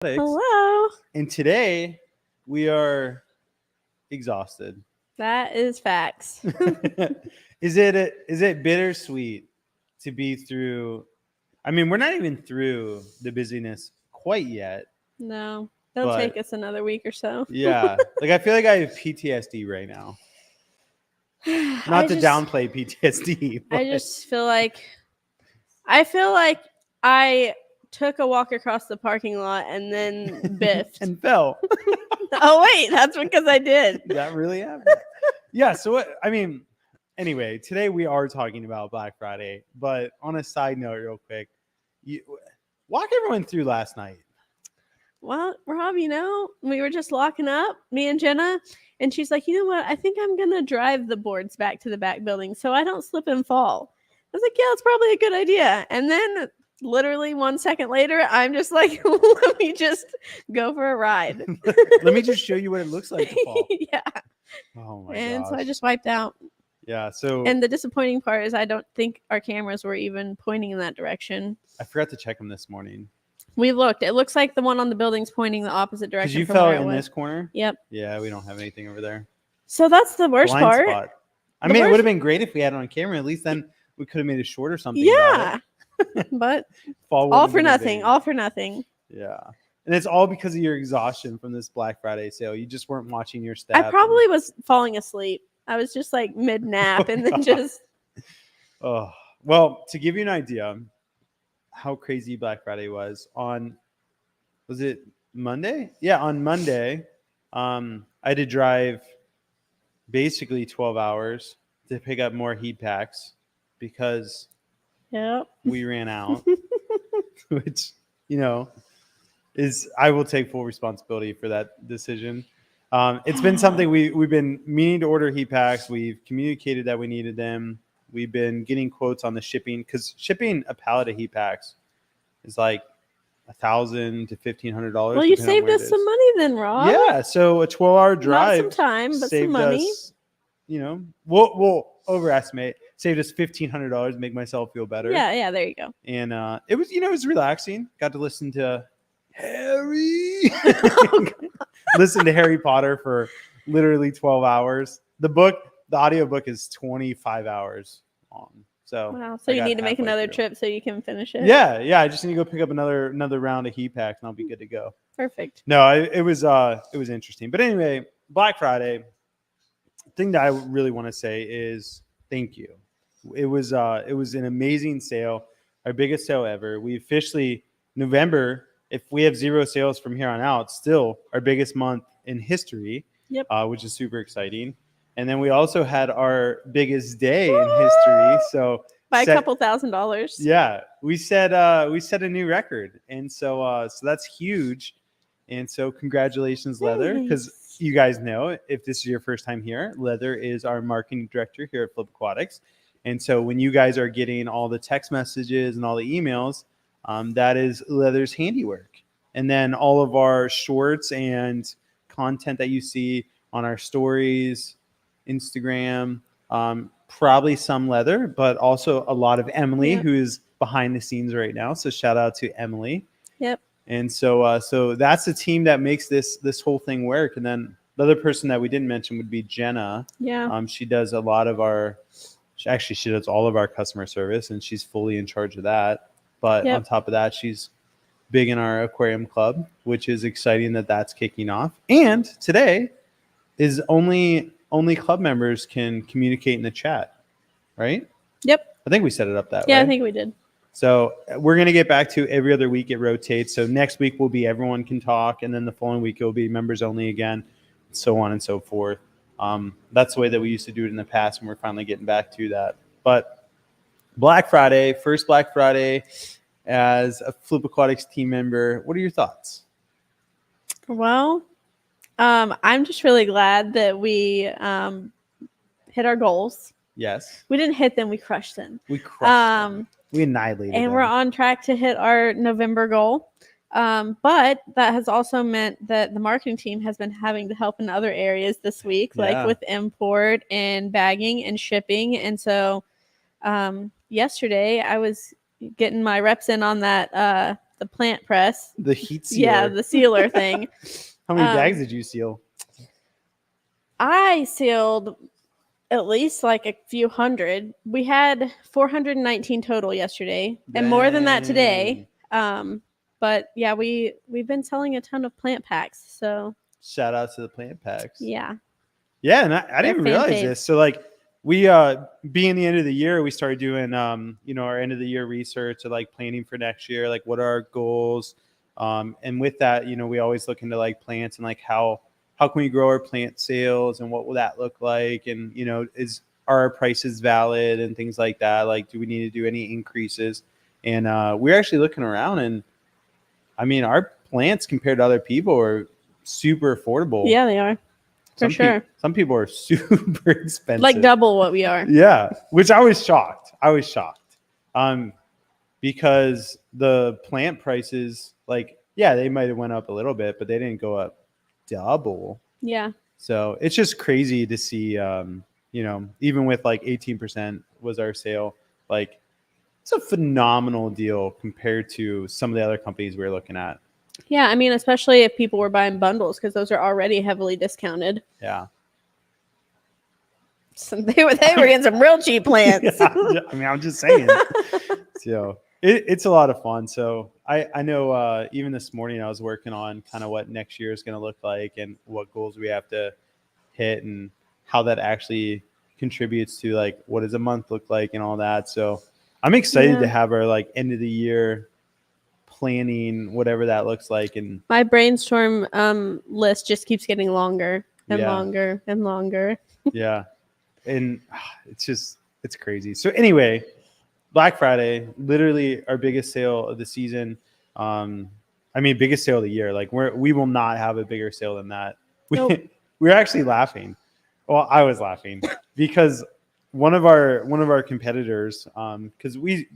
Hello. And today we are exhausted. That is facts. Is it bittersweet to be through? I mean, we're not even through the busyness quite yet. No, it'll But- take us another week or so. Yeah, like I feel like I have PTSD right now. Not to downplay PTSD. I but- just feel like I took a walk across the parking lot and then biffed. and fell. Oh wait, that's because I did. That really happened. Yeah. So what? I mean, anyway, today we are talking about Black Friday. But on a side note, real quick, walk everyone through last night. Well, Rob, we were just locking up, me and Jenna, and she's like, you know what? I think I'm gonna drive the boards back to the back building so I don't slip and fall. I was like, yeah, it's probably a good idea. And then literally 1 second later, I'm just like, let me just go for a ride. Let me just show you what it looks like to fall. Yeah. Oh my And gosh. so I just wiped out. Yeah. So And the disappointing part is I don't think our cameras were even pointing in that direction. I forgot to check them this morning. We looked. It looks like the one on the building's pointing the opposite Because direction. you from fell where I in was. this corner. Yep. Yeah, we don't have anything over there. So that's the worst Blind part. spot. I The mean, it worst- would have been great if we had it on camera. At least then we could have made a short or something. Yeah. About it. But Fall all wouldn't for have been nothing. big. All for nothing. Yeah. And it's all because of your exhaustion from this Black Friday sale. You just weren't watching your step. I probably was falling asleep. I was just like mid nap and then God. just. Oh, well, to give you an idea how crazy Black Friday was it Monday? Yeah, on Monday, I had to drive basically 12 hours to pick up more heat packs because Yep. we ran out, which, I will take full responsibility for that decision. It's been something we've been meaning to order heat packs. We've communicated that we needed them. We've been getting quotes on the shipping because shipping a pallet of heat packs is like $1,000 to $1,500. Well, you saved us some money then, Rob. Yeah, so a 12-hour drive. Not some time, but some saved money. us, we'll overestimate. Saved us $1,500. Make myself feel better. Yeah. There you go. And it was relaxing. Got to listen to Harry. Listen to Harry Potter for literally 12 hours. The audiobook is 25 hours long. So Wow. So you need to make another trip so you can finish it. Yeah. I just need to go pick up another round of heat packs and I'll be good to go. Perfect. No, it was interesting. But anyway, Black Friday. Thing that I really want to say is thank you. It was an amazing sale, our biggest sale ever. We officially November. If we have 0 sales from here on out, still our biggest month in history. Yep. Which is super exciting. And then we also had our biggest day in history. So by a couple $1,000s. Yeah, we set a new record, and so that's huge. And so congratulations, Leather, because you guys know if this is your first time here, Leather is our marketing director here at Flip Aquatics. And so when you guys are getting all the text messages and all the emails, that is Leather's handiwork. And then all of our shorts and content that you see on our stories, Instagram, probably some Leather, but also a lot of Emily, who is behind the scenes right now. So shout out to Emily. Yep. And so that's the team that makes this whole thing work. And then the other person that we didn't mention would be Jenna. Yeah. She does a lot of she does all of our customer service, and she's fully in charge of that. But on top of that, she's big in our aquarium club, which is exciting that that's kicking off. And today is only club members can communicate in the chat, right? Yep. I think we set it up that way. Yeah, I think we did. So we're going to get back to every other week. It rotates. So next week will be everyone can talk, and then the following week it will be members only again, so on and so forth. That's the way that we used to do it in the past, and we're finally getting back to that. But Black Friday, first Black Friday as a Flip Aquatics team member, what are your thoughts? Well, I'm just really glad that we hit our goals. Yes. We didn't hit them, we crushed them. We crushed them. We annihilated them. And we're on track to hit our November goal. But that has also meant that the marketing team has been having to help in other areas this week, like with import and bagging and shipping. And so yesterday I was getting my reps in on that the plant press. The heat sealer. Yeah, the sealer thing. How many bags did you seal? I sealed at least like a few hundred. We had 419 total yesterday, and more than that today. But yeah, we've been selling a ton of plant packs. So shout out to the plant packs. Yeah. Yeah, and I didn't even realize this. So like we being the end of the year, we started doing our end of the year research or like planning for next year, like what are our goals. And with that, we always look into like plants and like how can we grow our plant sales and what will that look like? And are our prices valid and things like that? Like, do we need to do any increases? And we're actually looking around, and I mean, our plants compared to other people are super affordable. Yeah, they are. For sure. Some people are super expensive. Like double what we are. Yeah, which I was shocked. Because the plant prices, like, yeah, they might have went up a little bit, but they didn't go up double. Yeah. So it's just crazy to see, even with like 18% was our sale, like it's a phenomenal deal compared to some of the other companies we were looking at. Yeah, I mean, especially if people were buying bundles because those are already heavily discounted. Yeah. So they were getting some real cheap plants. Yeah, I mean, I'm just saying. So it's a lot of fun. So I know even this morning I was working on kind of what next year is going to look like and what goals we have to hit and how that actually contributes to like what does a month look like and all that. So I'm excited to have our like end of the year planning, whatever that looks like. And my brainstorm list just keeps getting longer and longer and longer. Yeah. And it's crazy. So anyway, Black Friday, literally our biggest sale of the season. Biggest sale of the year. Like we will not have a bigger sale than that. We're actually laughing. Well, I was laughing because one of our competitors, because we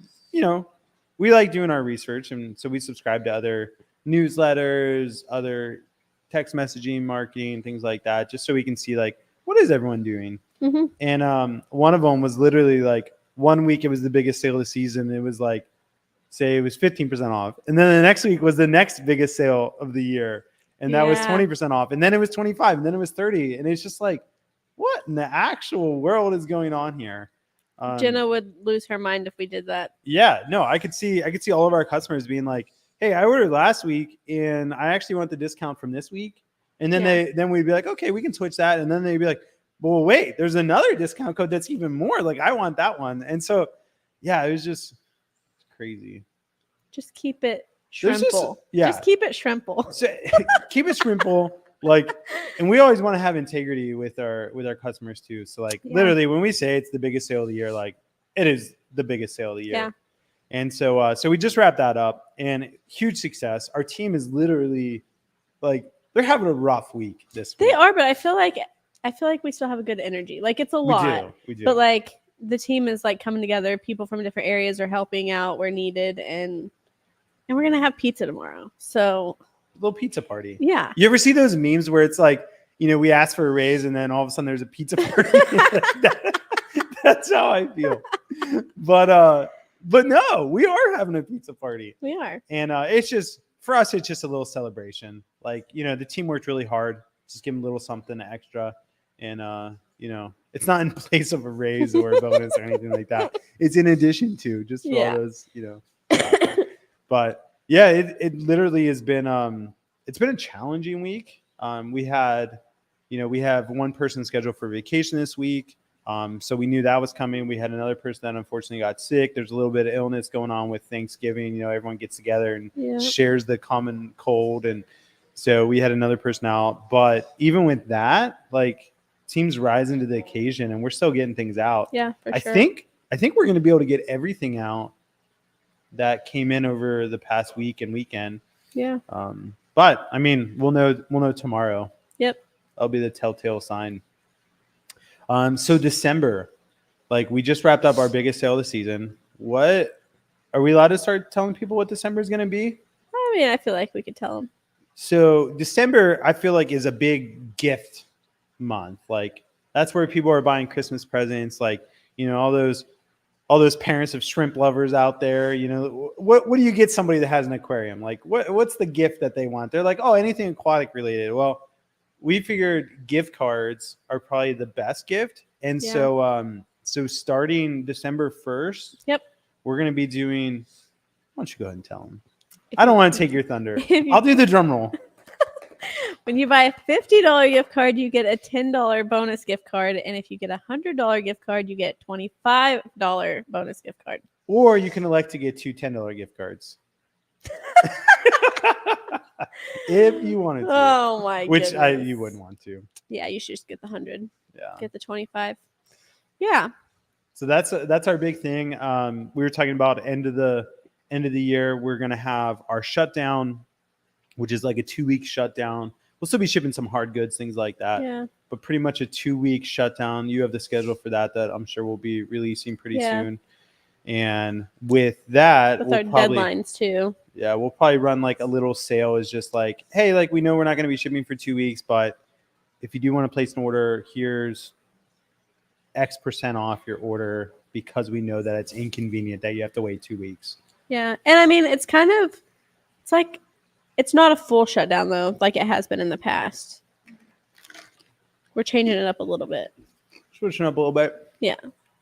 like doing our research, and so we subscribe to other newsletters, other text messaging, marketing, things like that, just so we can see like what is everyone doing. Mm-hmm. And one of them was literally like 1 week it was the biggest sale of the season. It was like, say it was 15% off, and then the next week was the next biggest sale of the year, and that was 20% off, and then it was 25, and then it was 30, and it's just like, what in the actual world is going on here? Jenna would lose her mind if we did that. Yeah, no, I could see all of our customers being like, hey, I ordered last week and I actually want the discount from this week. And then we'd be like, okay, we can switch that. And then they'd be like, well, wait, there's another discount code that's even more. Like, I want that one. And so, yeah, it was just crazy. Just keep it shrimple. Just keep it shrimple. So, keep it shrimple. Like, and we always want to have integrity with our customers too. So like literally when we say it's the biggest sale of the year, like it is the biggest sale of the year. Yeah. And so we just wrapped that up, and huge success. Our team is literally like, they're having a rough week this week. They are, but I feel like we still have a good energy. Like it's a lot. We do. But like the team is like coming together. People from different areas are helping out where needed, and we're gonna have pizza tomorrow. So little pizza party. Yeah. You ever see those memes where it's like, we ask for a raise and then all of a sudden there's a pizza party? That's how I feel. But no, we are having a pizza party. We are. And it's just, for us, it's just a little celebration. Like, the team worked really hard. Just give them a little something extra. And, it's not in place of a raise or a bonus or anything like that. It's in addition to, just for all those, But yeah, it literally has been it's been a challenging week. We have one person scheduled for vacation this week. So we knew that was coming. We had another person that unfortunately got sick. There's a little bit of illness going on with Thanksgiving. Everyone gets together and shares the common cold. And so we had another person out. But even with that, like, teams rising to the occasion, and we're still getting things out. Yeah, for sure. I think we're going to be able to get everything out that came in over the past week and weekend. Yeah. But I mean, we'll know tomorrow. Yep. That'll be the telltale sign. So December, like, we just wrapped up our biggest sale of the season. What are we allowed to start telling people what December is going to be? I mean, I feel like we could tell them. So December, I feel like, is a big gift month. Like, that's where people are buying Christmas presents. Like, all those all those parents of shrimp lovers out there, you know, what do you get somebody that has an aquarium? Like what's the gift that they want? They're like, oh, anything aquatic related. Well, we figured gift cards are probably the best gift. And so starting December 1st, Yep. we're going to be doing, why don't you go ahead and tell them? I don't want to take your thunder. I'll do the drum roll. When you buy a $50 gift card, you get a $10 bonus gift card. And if you get a $100 gift card, you get $25 bonus gift card. Or you can elect to get two $10 gift cards. If you wanted to. Oh my Which goodness. you wouldn't want to. Yeah, you should just get the 100. Yeah. Get the 25. Yeah. So that's our big thing. We were talking about end of the year. We're gonna have our shutdown, which is like a 2-week shutdown. We'll still be shipping some hard goods, things like that. Yeah. But pretty much a 2-week shutdown. You have the schedule for that I'm sure we'll be releasing pretty soon. And with that, with our deadlines too. Yeah, we'll probably run like a little sale. Is just like, hey, like we know we're not going to be shipping for 2 weeks, but if you do want to place an order, here's X% off your order because we know that it's inconvenient that you have to wait 2 weeks. Yeah, and I mean it's like it's not a full shutdown though, like it has been in the past. We're changing it up a little bit. Switching up a little bit. Yeah.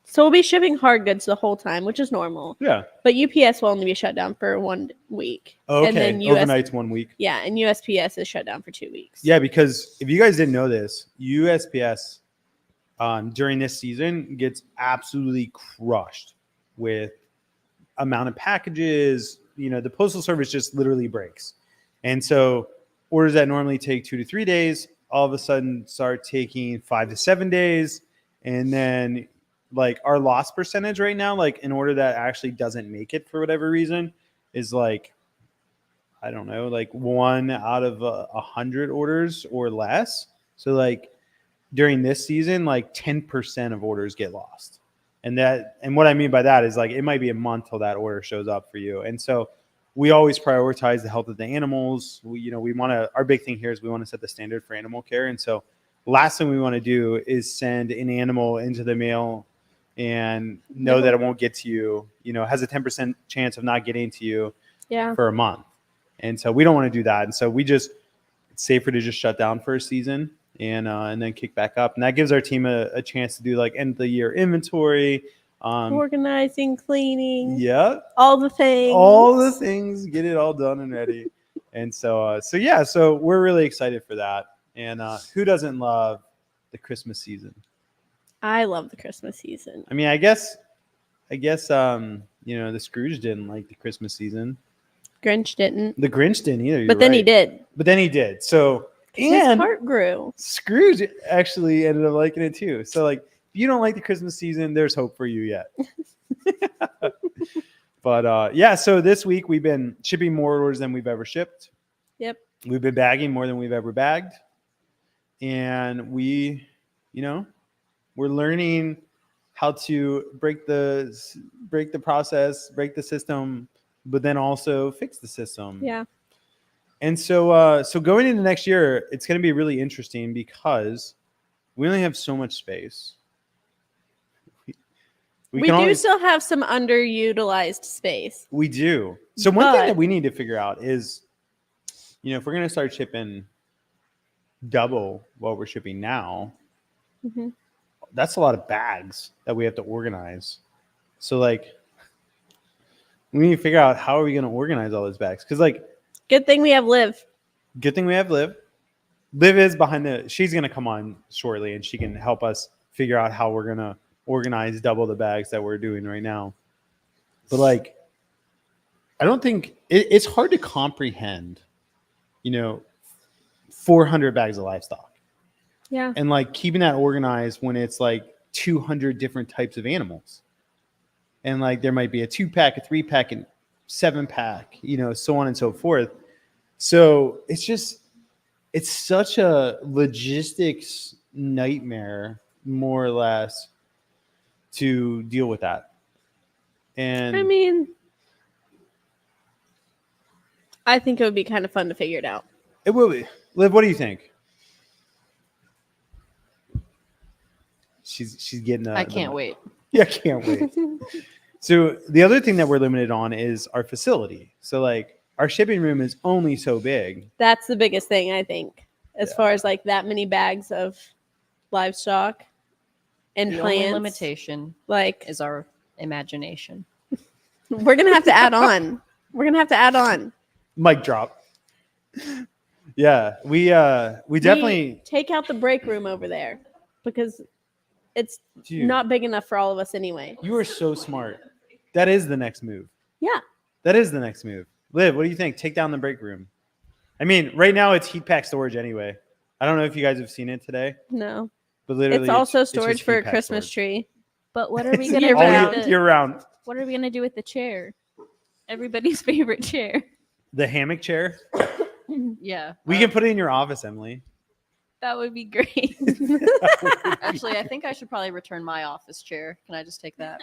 So we'll be shipping hard goods the whole time, which is normal. Yeah. But UPS will only be shut down for 1 week. Okay. And then Overnight's 1 week. Yeah, and USPS is shut down for 2 weeks. Yeah, because if you guys didn't know this, USPS during this season gets absolutely crushed with amount of packages. You know, the postal service just literally breaks. And so orders that normally take 2 to 3 days all of a sudden start taking 5 to 7 days. And then like our loss percentage right now, like in order that actually doesn't make it for whatever reason, is like, I don't know, like 1 out of 100 orders or less. So like during this season, like 10% of orders get lost. And what I mean by that is like, it might be a month till that order shows up for you. And so we always prioritize the health of the animals. Our big thing here is we want to set the standard for animal care. And so last thing we want to do is send an animal into the mail and know that it won't get to you, has a 10% chance of not getting to you for a month. And so we don't want to do that. And so it's safer to just shut down for a season and then kick back up. And that gives our team a chance to do like end of the year inventory, organizing, cleaning. Yeah. All the things. Get it all done and ready. And so we're really excited for that. And who doesn't love the Christmas season? I love the Christmas season. I mean, I guess the Scrooge didn't like the Christmas season. Grinch didn't. The Grinch didn't either. But then he did. So his heart grew. Scrooge actually ended up liking it too. So like, if you don't like the Christmas season, there's hope for you yet. But so this week we've been shipping more orders than we've ever shipped. Yep. We've been bagging more than we've ever bagged. And we're learning how to break the process, break the system, but then also fix the system. Yeah. And so going into next year, it's going to be really interesting because we only have so much space. We do still have some underutilized space. We do. So one thing that we need to figure out is, if we're going to start shipping double what we're shipping now, that's a lot of bags that we have to organize. So like, we need to figure out how are we going to organize all those bags? Because like, good thing we have Liv. Liv is she's going to come on shortly and she can help us figure out how we're going to organize double the bags that we're doing right now. But like, I don't think it's hard to comprehend, 400 bags of livestock. Yeah. And like keeping that organized when it's like 200 different types of animals. And like, there might be a 2-pack, a 3-pack, and 7-pack, so on and so forth. So it's such a logistics nightmare, more or less, to deal with that. And I mean, I think it would be kind of fun to figure it out. It will be. Liv, what do you think? She's getting I can't wait. Yeah, I can't wait. So the other thing that we're limited on is our facility. So like our shipping room is only so big. That's the biggest thing, I think, as Yeah. far as like that many bags of livestock and The plants. only limitation Like, is our imagination. we're gonna have to add on. We're gonna have to add on. Mic drop. Yeah, we definitely take out the break room over there because it's Dude, not big enough for all of us anyway. You are so smart. That is the next move. Yeah. That is the next move. Liv, what do you think? Take down the break room. I mean, right now it's heat pack storage anyway. I don't know if you guys have seen it today, No. but literally It's also it's storage just for heat a pack Christmas storage. tree. But what are we It's gonna year do? round. with the- Year round. What are we gonna do with the chair? Everybody's favorite chair. The hammock chair. Yeah. We can put it in your office, Emily. That would be great. Actually, I think I should probably return my office chair. Can I just take that?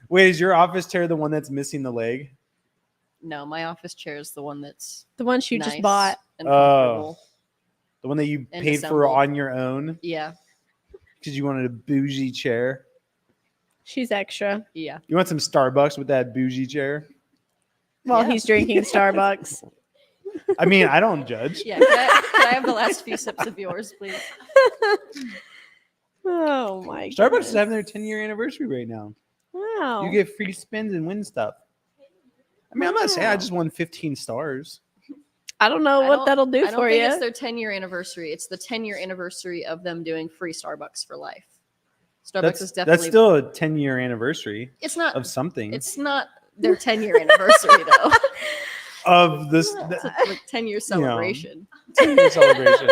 Wait, is your office chair the one that's missing the leg? No, my office chair is the one that's The ones you just nice bought. and Oh. comfortable. The one that you And paid for assembled. on your own Yeah. because you wanted a bougie chair. She's extra Yeah. You want some Starbucks with that bougie chair? while Yeah. he's drinking Starbucks. I mean, I don't judge. Yeah. Can I have the last few sips of yours, please? Oh my Starbucks goodness. is having their 10-year anniversary right now. Wow. You get free spins and win stuff. I mean, I'm not saying I Wow. just won 15 stars. I don't know I what don't- that'll do I don't for think you. it's their 10-year anniversary. It's the 10-year anniversary of them doing free Starbucks for life. Starbucks is That's definitely. still a 10-year anniversary It's not. of something. It's not their 10-year anniversary though. Of this It's a like 10-year celebration. 10-year celebration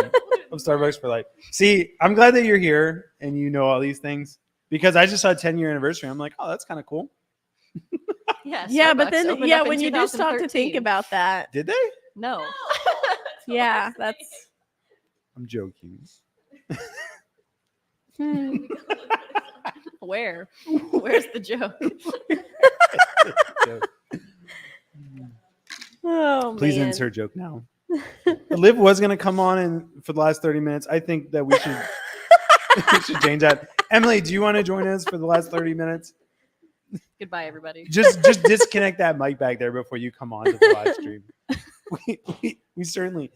of Starbucks for life. See, I'm glad that you're here and you know all these things because I just saw a 10-year anniversary. I'm like, oh, that's kind of cool. Yeah. Yeah, but Starbucks then opened up in when you do start to think 2013. about that, Did they? No. yeah, that's I'm joking. hmm. Where? Where's the joke? Oh Please man. insert joke now. Liv was going to come on and for the last 30 minutes. I think that we should, we should change that. Emily, do you want to join us for the last 30 minutes? Goodbye, everybody. Just disconnect that mic back there before you come on to the live stream. We certainly.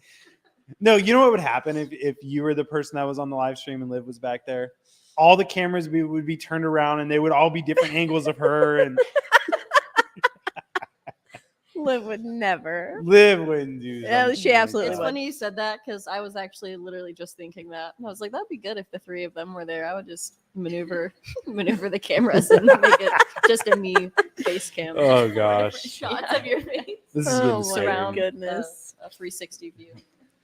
No, you know what would happen if you were the person that was on the live stream and Liv was back there? All the cameras would be turned around and they would all be different angles of her and Liv would never. Liv wouldn't do Yeah, something she like absolutely It's that. would. funny you said that because I was actually literally just thinking that. And I was like, that'd be good if the three of them were there. I would just maneuver the cameras and make it just a me face cam. Oh gosh, Shots of your face. this is Oh getting my scary. Surround goodness. a 360 view.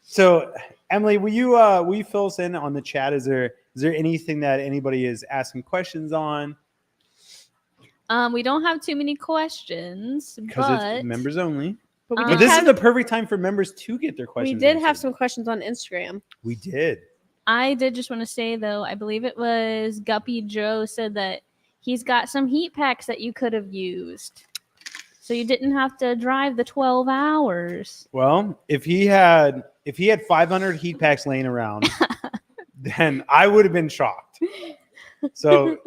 So, Emily, will you fill us in on the chat? Is there anything that anybody is asking questions on? We don't have too many questions, Because but it's members only. But we Um, But did this is have, the perfect time for members to get their we questions. did have answered. some questions on Instagram. We did. I did just want to say though, I believe it was Guppy Joe said that he's got some heat packs that you could have used. So you didn't have to drive the 12 hours. Well, if he had 500 heat packs laying around, then I would have been shocked. So,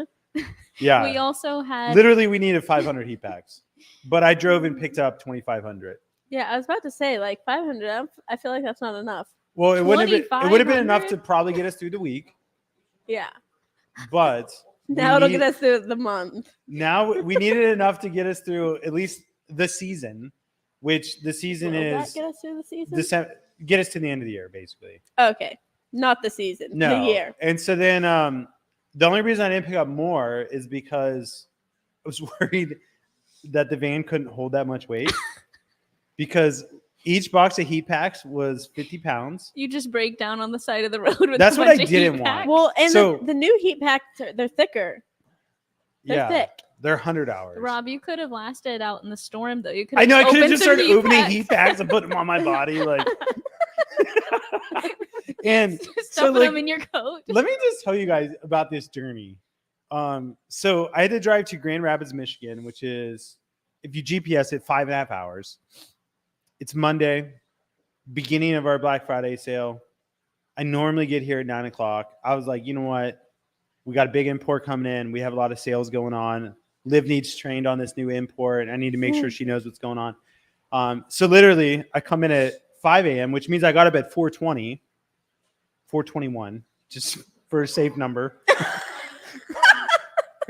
yeah, We also had literally we needed 500 heat packs, but I drove and picked up 2,500. Yeah, I was about to say like 500. I feel like that's not enough. Well, it would have been enough 2,500? to probably get us through the week, Yeah. but Now we it'll need- get us through the month. Now we needed enough to get us through at least the season, which the season Will is that get us through the season? December. Get us to the end of the year, basically. Okay. Not the season. No, The year. And so then the only reason I didn't pick up more is because I was worried that the van couldn't hold that much weight because each box of heat packs was 50 pounds. you just break down on the side of the road with That's a what I bunch of didn't heat want. packs. Well, and So- the new heat packs, they're thicker. They're Yeah, thick. they're 100 hours. Rob, you could have lasted out in the storm though. You could I know I could have opened just some started opening packs. heat packs and putting them on my body, like. And Stuffing like, them in your coat. let me just tell you guys about this journey. So I had to drive to Grand Rapids, Michigan, which is, if you GPS it, 5.5 hours. It's Monday, beginning of our Black Friday sale. I normally get here at 9 o'clock. I was like, you know what? we got a big import coming in. We have a lot of sales going on. Liv needs trained on this new import. I need to make sure she knows what's going on. So literally, I come in at 5 a.m., which means I got up at 4:20, 4:21, just for a safe number. I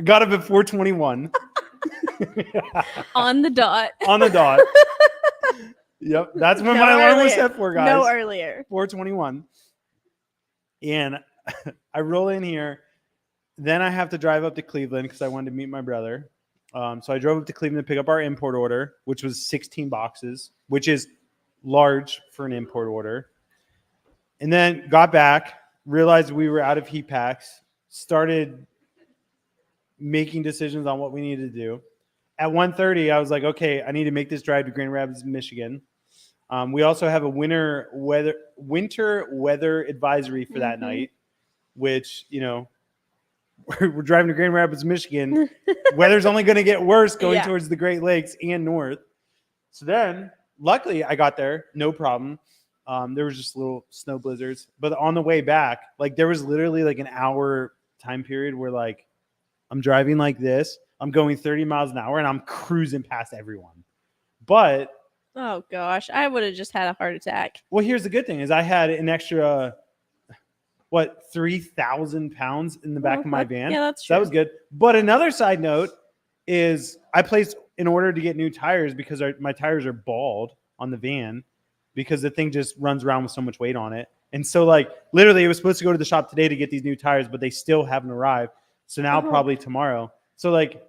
got up at 4:21. On the dot. On the dot. Yep, that's when my alarm was set for, guys. No earlier. 4:21. And I roll in here. Then I have to drive up to Cleveland because I wanted to meet my brother. So I drove up to Cleveland to pick up our import order, which was 16 boxes, which is large for an import order. And then got back, realized we were out of heat packs, started making decisions on what we needed to do. At 1:30, I was like, okay, I need to make this drive to Grand Rapids, Michigan. We also have a winter weather advisory for that night, which, you know, we're driving to Grand Rapids, Michigan. Weather's only going to get worse going towards the Great Lakes and north. So then, luckily, I got there, no problem. There was just little snow blizzards. But on the way back, like there was literally like an hour time period where like I'm driving like this. I'm going 30 miles an hour and I'm cruising past everyone. But oh gosh, I would have just had a heart attack. Well, here's the good thing is I had an extra 3,000 pounds in the back of my van. Yeah, that's true. So that was good. But another side note is I placed an order to get new tires because my tires are bald on the van because the thing just runs around with so much weight on it. And so like literally it was supposed to go to the shop today to get these new tires, but they still haven't arrived. So now probably tomorrow. So like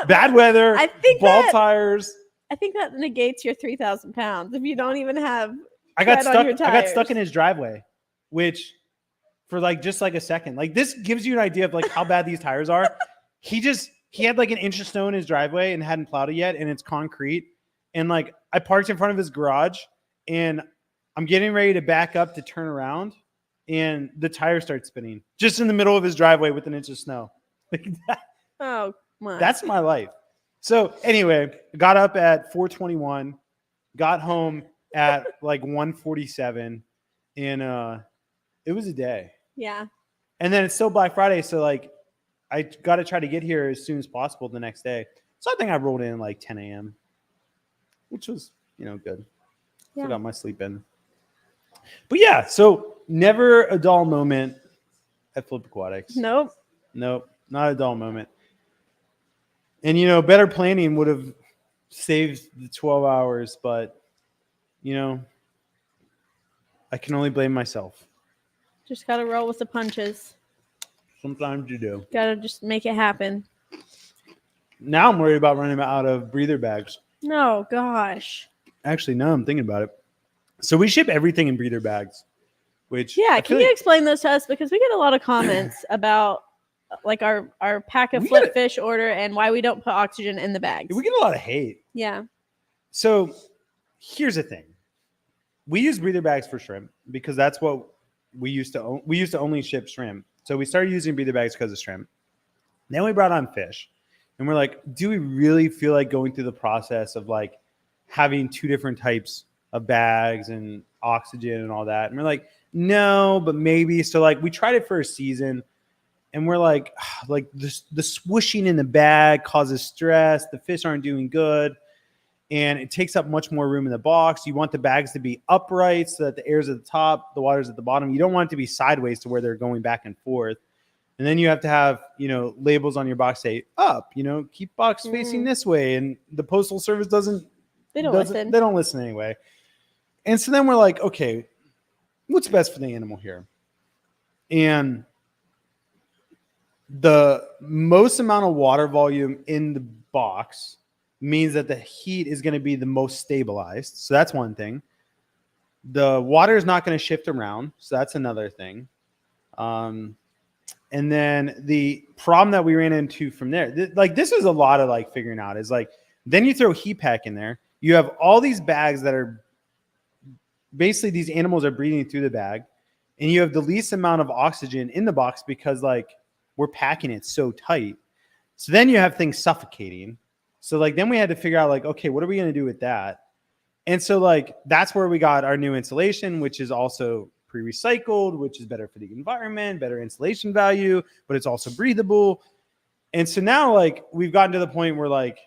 bad weather, I think bald tires. I think that negates your 3,000 pounds if you don't even have. I got stuck in his driveway, which for like just like a second, like this gives you an idea of like how bad these tires are. He had like an inch of snow in his driveway and hadn't plowed it yet, and it's concrete. And like I parked in front of his garage, and I'm getting ready to back up to turn around, and the tire starts spinning just in the middle of his driveway with an inch of snow. Like that. Oh my! That's my life. So anyway, got up at 4:21, got home at like 1:47, and it was a day. Yeah. And then it's still Black Friday, so like I got to try to get here as soon as possible the next day. So I think I rolled in like 10 a.m., which was, you know, good. Yeah. I got my sleep in. But yeah, so never a dull moment at Flip Aquatics. Nope, not a dull moment. And, you know, better planning would have saved the 12 hours, but, you know, I can only blame myself. just gotta roll with the punches. Sometimes you do. Gotta just make it happen. Now I'm worried about running out of breather bags. No, gosh. Actually, no, I'm thinking about it. So we ship everything in breather bags, which Yeah, can you explain those to us? Because we get a lot of comments about like our pack of flip fish order and why we don't put oxygen in the bags. We get a lot of hate. Yeah. So here's the thing. We use breather bags for shrimp because that's what we used to own. We used to only ship shrimp. So we started using breather bags because of shrimp. Then we brought on fish. And we're like, do we really feel like going through the process of like having two different types of bags and oxygen and all that? And we're like, no, but maybe. So like we tried it for a season and we're like the swooshing in the bag causes stress. The fish aren't doing good. And it takes up much more room in the box. You want the bags to be upright so that the air's at the top, the water's at the bottom. You don't want it to be sideways to where they're going back and forth. And then you have to have, you know, labels on your box say up, you know, keep box facing this way. And the Postal Service doesn't listen. They don't listen anyway. And so then we're like, okay, what's best for the animal here? And the most amount of water volume in the box means that the heat is going to be the most stabilized. So that's one thing. The water is not going to shift around. So that's another thing. And then the problem that we ran into from there, this was a lot of like figuring out is like, then you throw heat pack in there. You have all these bags that are basically these animals are breathing through the bag, and you have the least amount of oxygen in the box because like we're packing it so tight. So then you have things suffocating. So like, then we had to figure out like, okay, what are we going to do with that? And so like, that's where we got our new insulation, which is also pre-recycled, which is better for the environment, better insulation value, but it's also breathable. And so now, like, we've gotten to the point where, like,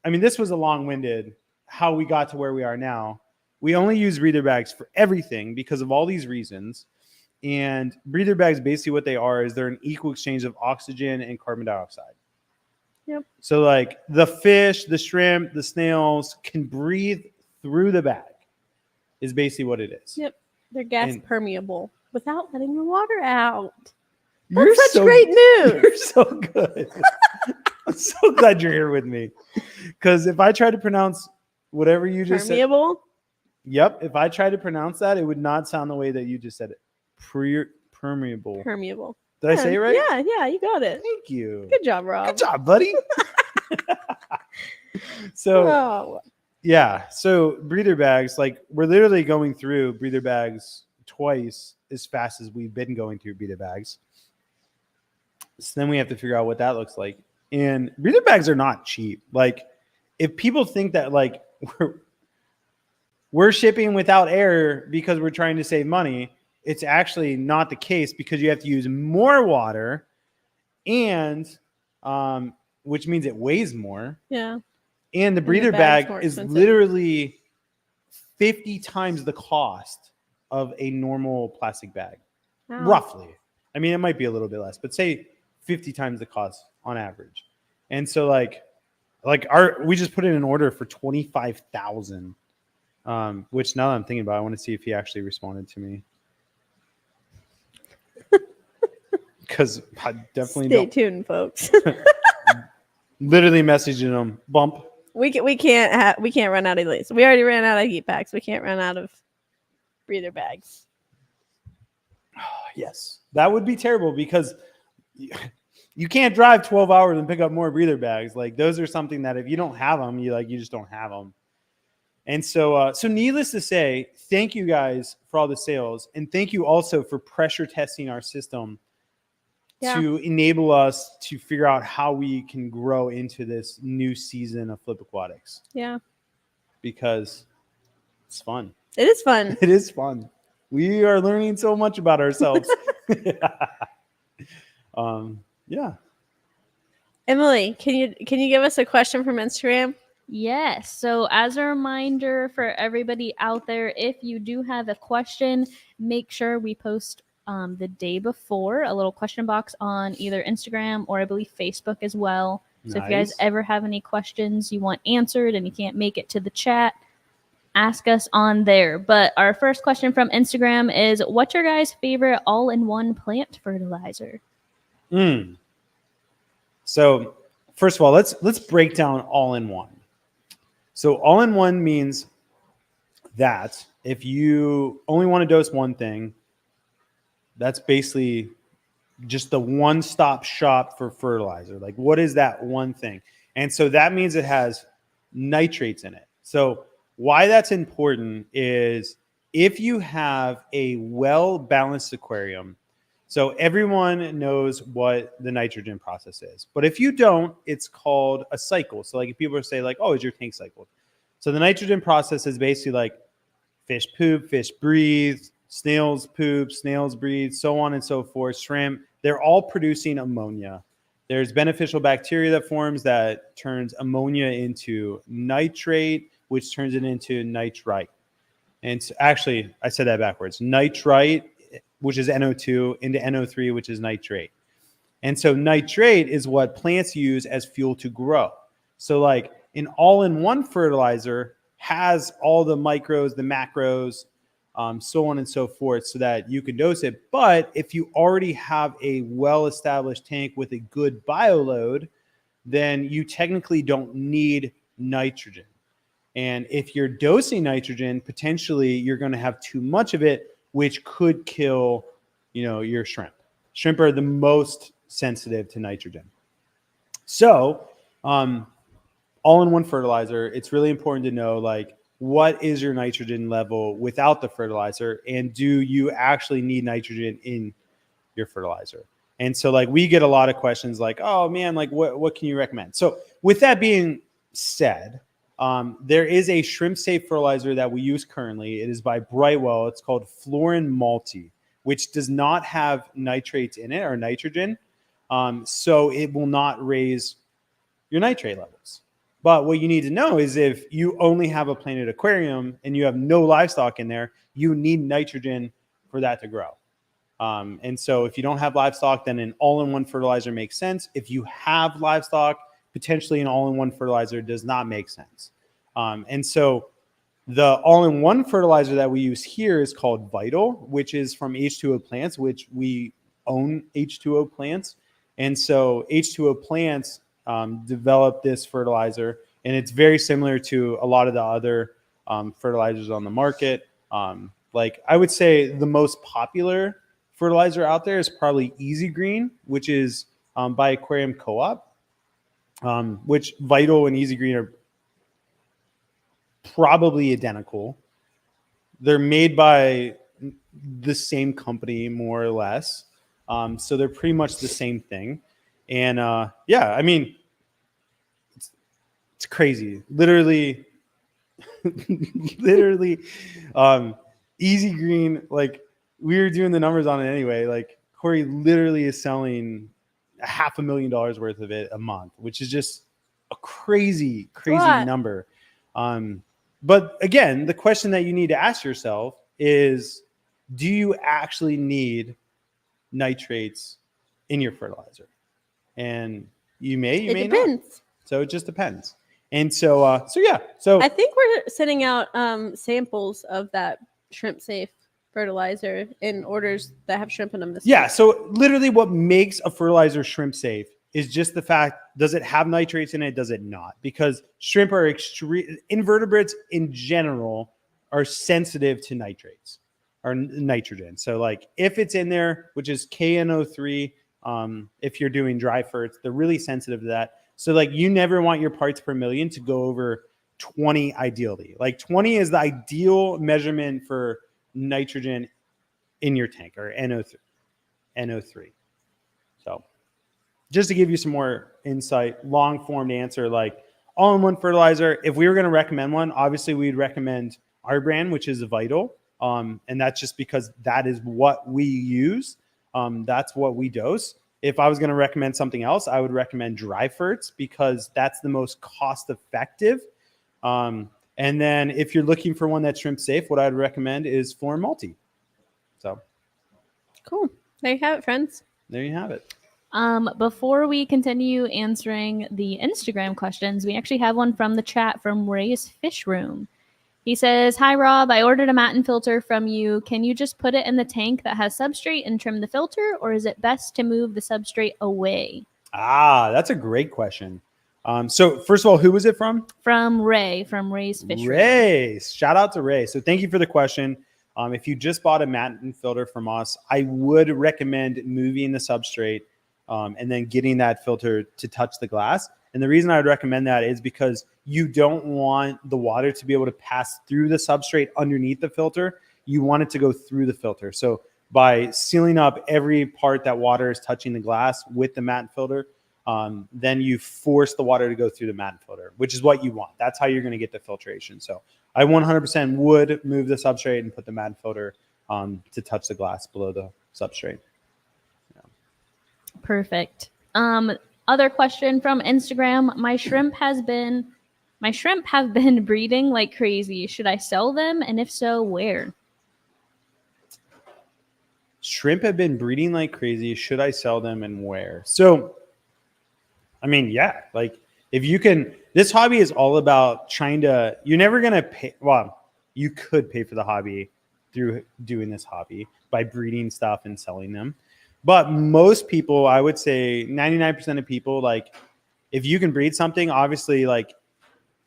I mean, this was a long-winded how we got to where we are now. We only use breather bags for everything because of all these reasons. And breather bags, basically what they are is they're an equal exchange of oxygen and carbon dioxide. Yep. So like the fish, the shrimp, the snails can breathe through the bag is basically what it is. Yep. They're gas And- permeable without letting the water out. You're That's such so- great news. You're so good. I'm so glad you're here with me. Because if I try to pronounce whatever you just said, Permeable. yep, if I try to pronounce that, it would not sound the way that you just said it. Permeable. Permeable. Did I say it right? Yeah, you got it. Thank you. Good job, Rob. Good job, buddy. So Oh, yeah, so breather bags, like we're literally going through breather bags twice as fast as we've been going through breather bags. So then we have to figure out what that looks like. And breather bags are not cheap. Like if people think that like we're shipping without air because we're trying to save money, it's actually not the case because you have to use more water and which means it weighs more. yeah. And the the breather bag's bag more is expensive. literally 50 times the cost of a normal plastic bag, Wow. roughly. I mean, it might be a little bit less, but say 50 times the cost on average. And so like we just put in an order for 25,000, which now that I'm thinking about it, I want to see if he actually responded to me. Because I definitely Stay don't. tuned, folks. Literally messaging him, bump. we can't run out of these. We already ran out of heat packs. We can't run out of breather bags. Yes, that would be terrible because you can't drive 12 hours and pick up more breather bags. Like those are something that if you don't have them, you just don't have them. And so, so needless to say, thank you guys for all the sales, and thank you also for pressure testing our system to enable us to figure out how we can grow into this new season of Flip Aquatics Yeah. because it's fun. It is fun. It is fun. We are learning so much about ourselves. Yeah. Emily, can you give us a question from Instagram? Yes. So, as a reminder for everybody out there, if you do have a question, make sure we post the day before a little question box on either Instagram or I believe Facebook as well. So, if you guys Nice. ever have any questions you want answered and you can't make it to the chat, ask us on there. But our first question from Instagram is, what's your guys' favorite all-in-one plant fertilizer? So first of all, let's break down all-in-one. So all-in-one means that if you only want to dose one thing, that's basically just the one-stop shop for fertilizer. Like what is that one thing? And so that means it has nitrates in it. So why that's important is if you have a well-balanced aquarium, so everyone knows what the nitrogen process is. But if you don't, it's called a cycle. So like if people say like, oh, is your tank cycled? So the nitrogen process is basically like fish poop, fish breathe, snails poop, snails breathe, so on and so forth, shrimp. They're all producing ammonia. There's beneficial bacteria that forms that turns ammonia into nitrate, which turns it into nitrite. And actually, I said that backwards. Nitrite, which is NO2, into NO3, which is nitrate. And so nitrate is what plants use as fuel to grow. So like an all-in-one fertilizer has all the micros, the macros, so on and so forth, so that you can dose it. But if you already have a well-established tank with a good bioload, then you technically don't need nitrogen. And if you're dosing nitrogen, potentially you're going to have too much of it, which could kill, your shrimp. Shrimp are the most sensitive to nitrogen. So, all-in-one fertilizer, it's really important to know, like, what is your nitrogen level without the fertilizer, and do you actually need nitrogen in your fertilizer? And so, like, we get a lot of questions like, oh, man, like, what can you recommend? So with that being said, There is a shrimp safe fertilizer that we use currently. It is by Brightwell. It's called Florin Multi, which does not have nitrates in it or nitrogen. So it will not raise your nitrate levels. But what you need to know is if you only have a planted aquarium and you have no livestock in there, you need nitrogen for that to grow. And so if you don't have livestock, then an all-in-one fertilizer makes sense. If you have livestock, potentially an all-in-one fertilizer does not make sense. And so the all-in-one fertilizer that we use here is called Vital, which is from H2O Plants, which we own H2O Plants. And so H2O Plants developed this fertilizer, and it's very similar to a lot of the other fertilizers on the market. Like I would say the most popular fertilizer out there is probably Easy Green, which is by Aquarium Co-op, which Vital and Easy Green are probably identical. They're made by the same company, more or less. So they're pretty much the same thing. And yeah, I mean, it's crazy. Literally, Easy Green, like we were doing the numbers on it anyway. Like Corey literally is selling $500,000 worth of it a month, which is just a crazy number. But again, the question that you need to ask yourself is, do you actually need nitrates in your fertilizer? And you may not. So it just depends. And so yeah. So I think we're sending out samples of that shrimp safe fertilizer in orders that have shrimp in them this yeah. week. So literally what makes a fertilizer shrimp safe is just the fact, does it have nitrates in it? Does it not? Because shrimp are invertebrates in general are sensitive to nitrates or nitrogen. So like if it's in there, which is KNO3, if you're doing dry ferts, they're really sensitive to that. So like you never want your parts per million to go over 20 ideally. Like 20 is the ideal measurement for nitrogen in your tank, or NO3. So just to give you some more insight, long-formed answer, like all-in-one fertilizer, if we were going to recommend one, obviously we'd recommend our brand, which is Vital. And that's just because that is what we use. That's what we dose. If I was going to recommend something else, I would recommend dry ferts because that's the most cost effective. And then if you're looking for one that's shrimp safe, what I'd recommend is Florin Multi. So Cool. There you have it, friends. there you have it. Before we continue answering the Instagram questions, we actually have one from the chat from Ray's Fish Room. He says, "Hi, Rob. I ordered a matin filter from you. Can you just put it in the tank that has substrate and trim the filter, or is it best to move the substrate away?" That's a great question. So first of all, who was it from? From Ray, from Ray's Fish Room. Ray. Shout out to Ray. So thank you for the question. If you just bought a matin filter from us, I would recommend moving the substrate and then getting that filter to touch the glass. And the reason I would recommend that is because you don't want the water to be able to pass through the substrate underneath the filter. You want it to go through the filter. So by sealing up every part that water is touching the glass with the matin filter, then you force the water to go through the matin filter, which is what you want. That's how you're going to get the filtration. So I 100% would move the substrate and put the matin filter to touch the glass below the substrate. Yeah. Perfect. Other question from Instagram. My shrimp have been breeding like crazy. Should I sell them? And if so, where? Shrimp have been breeding like crazy. Should I sell them and where? So, I mean, yeah, like if you can, this hobby is all about you're never going to pay. Well, you could pay for the hobby through doing this hobby by breeding stuff and selling them. But most people, I would say 99% of people, like if you can breed something, obviously like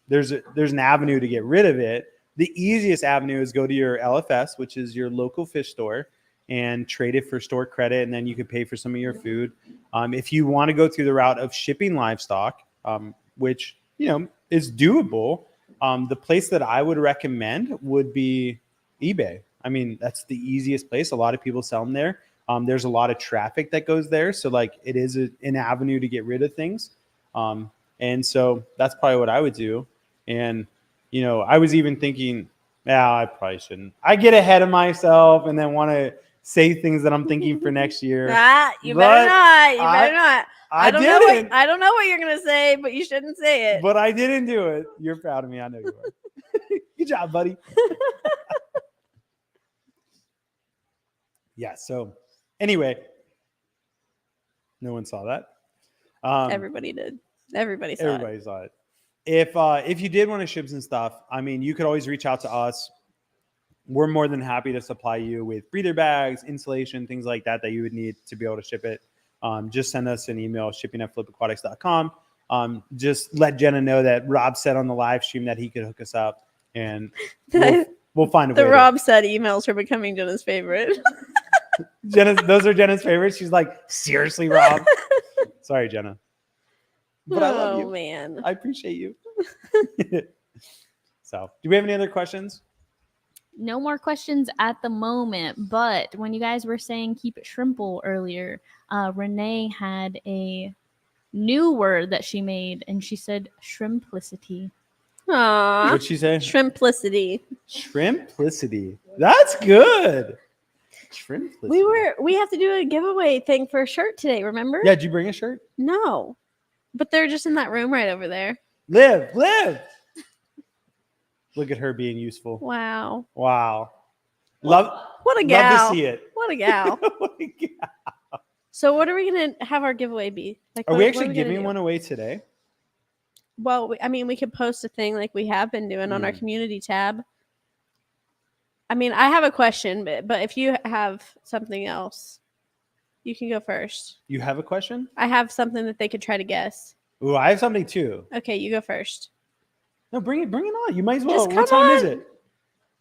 there's an avenue to get rid of it. The easiest avenue is go to your LFS, which is your local fish store, and trade it for store credit. And then you could pay for some of your food. If you want to go through the route of shipping livestock, which, is doable, the place that I would recommend would be eBay. I mean, that's the easiest place. A lot of people sell them there. There's a lot of traffic that goes there. So like it is an avenue to get rid of things. And so that's probably what I would do. And, you know, I was even thinking, yeah, I probably shouldn't. I get ahead of myself and then want to say things that I'm thinking for next year. You But better not. You better not. I don't didn't. know what you're gonna say, but you shouldn't say it. But I didn't do it. You're proud of me. I know you are. Good job, buddy. Yeah. So anyway, no one saw that. Everybody did. Everybody saw Everybody saw it. If you did want to ship some stuff, I mean, you could always reach out to us. We're more than happy to supply you with breather bags, insulation, things like that you would need to be able to ship it. Just send us an email, shipping@flipaquatics.com. Just let Jenna know that Rob said on the live stream that he could hook us up, and we'll find a way. The Rob said emails are becoming Jenna's favorite. Those are Jenna's favorites. She's like, seriously, Rob? Sorry, Jenna. But I love you. Oh, man. I appreciate you. So, do we have any other questions? No more questions at the moment, but when you guys were saying keep it shrimple earlier, Renee had a new word that she made, and she said shrimplicity. Aww. What'd she say? Shrimplicity. Shrimplicity. That's good. Shrimplicity. We have to do a giveaway thing for a shirt today, remember? Yeah, did you bring a shirt? No. But they're just in that room right over there. Live. Look at her being useful. Wow. Wow. What a gal. Love to see it. What a gal. What a gal. So what are we going to have our giveaway be? Like, Are what we are actually gonna giving do? one away today? Well, we could post a thing like we have been doing on our community tab. I mean, I have a question, but if you have something else, you can go first. You have a question? I have something that they could try to guess. Ooh, I have something too. Okay, you go first. No, bring it on. You might as well. Just What come time is on. it?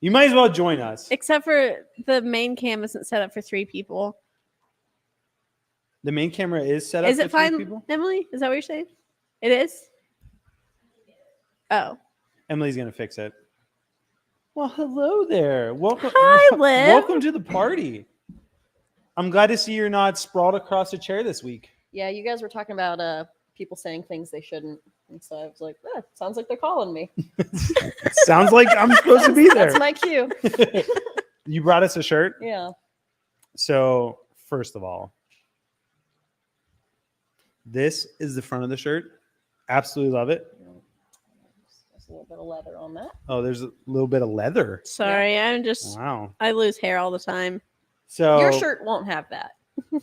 You might as well join us. Except for the main cam isn't set up for 3 people. The main camera is set up Is for it 3 fine, people? Emily? Is that what you're saying? It is? Oh. Emily's going to fix it. Well, hello there. Welcome. Hi, Liv. Welcome to the party. I'm glad to see you're not sprawled across a chair this week. Yeah, you guys were talking about people saying things they shouldn't. And so I was like, sounds like they're calling me. Sounds like I'm supposed to be there. That's my cue. You brought us a shirt? Yeah. So, first of all, this is the front of the shirt. Absolutely love it. There's a little bit of leather on that. Oh, there's a little bit of leather. Sorry, Wow. I lose hair all the time. So Your shirt won't have that.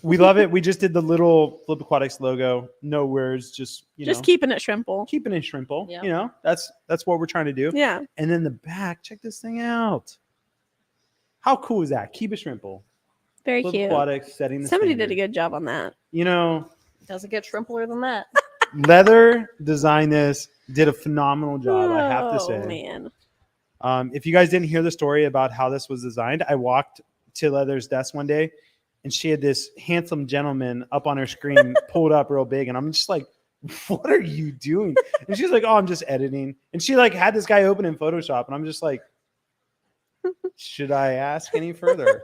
we love it. We just did the little Flip Aquatics logo. No words, just Keeping it shrimple. keeping it shrimple. Yeah. You know, that's what we're trying to do. Yeah. And then the back, check this thing out. How cool is that? Keep it shrimple. Very Flip cute. Aquatics setting the Somebody standard. did a good job on that. You know, Doesn't get shrimpler than that. Leather designed this, did a phenomenal job, I have to Oh, say. man. If you guys didn't hear the story about how this was designed, I walked to Leather's desk one day and she had this handsome gentleman up on her screen pulled up real big. And I'm just like, what are you doing? And she's like, oh, I'm just editing. And she like had this guy open in Photoshop. And I'm just like, should I ask any further?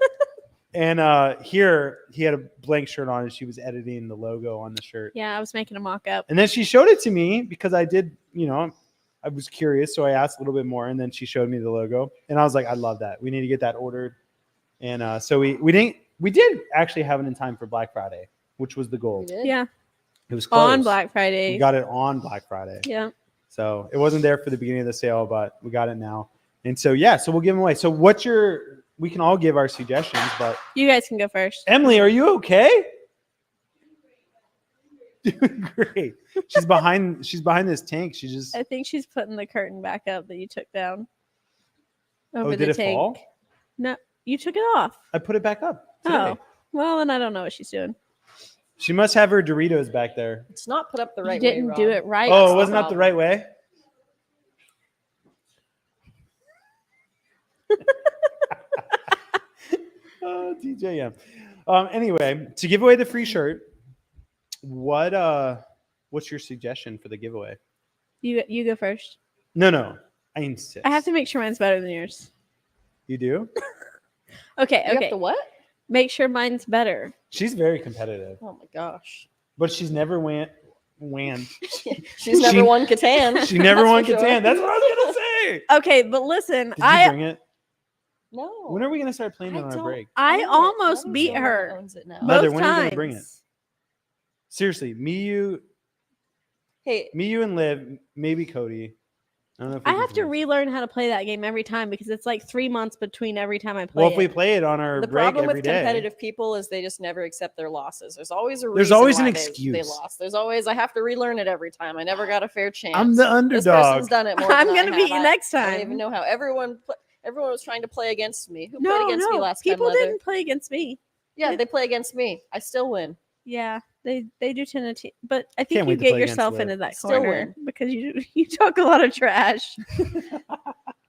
And here he had a blank shirt on and she was editing the logo on the shirt. Yeah, I was making a mock-up. And then she showed it to me because I did, I was curious. So I asked a little bit more and then she showed me the logo. And I was like, I love that. We need to get that ordered. And so we did actually have it in time for Black Friday, which was the goal. We did? Yeah. It was close. On Black Friday. We got it on Black Friday. Yeah. So it wasn't there for the beginning of the sale, but we got it now. And so, so we'll give them away. So we can all give our suggestions, but You guys can go first. Emily, are you okay? Doing great. She's behind this tank. She just, I think she's putting the curtain back up that you took down. Over did the it tank. fall? No, you took it off. I put it back up today. Oh. Well, then I don't know what she's doing. She must have her Doritos back there. It's not put up the right You way. didn't Rob. do it right. Oh, That's it the wasn't up the problem. right way? Oh, DJM. Anyway, to give away the free shirt, what's your suggestion for the giveaway? You go first. No. I insist. I have to make sure mine's better than yours. You do? Okay, You okay. have to what? Make sure mine's better. She's very competitive, Oh my gosh. but she's never went wand. She's never won Catan. She never won for sure. Catan. That's what I was gonna say. Okay, but listen, Did you bring it? No. When are we gonna start playing it on our don't- break? I own it. almost Leather's beat the one that her. owns it now. Leather, Both when are you times. gonna bring it? Seriously, me, Hey, you, and Liv, maybe Cody. I don't know if we I can have to convince- relearn how to play that game every time because it's like 3 months between every time I play Well, if we it. play it on our the break problem every with day, competitive people is they just never accept their losses. There's always a reason. There's always why an they excuse. lost. There's always I have to relearn it every time. I never got a fair chance. I'm the This underdog. person's done it more. I'm than gonna I beat have. you next I don't even time. know how everyone was trying to play against me. Who played No, against me no, last time? people Leather? didn't play against me. Yeah, they play against me. I still win. Yeah, they do tend to, but I think Can't you wait to get play against yourself Liv. into that Still corner win. because you talk a lot of trash.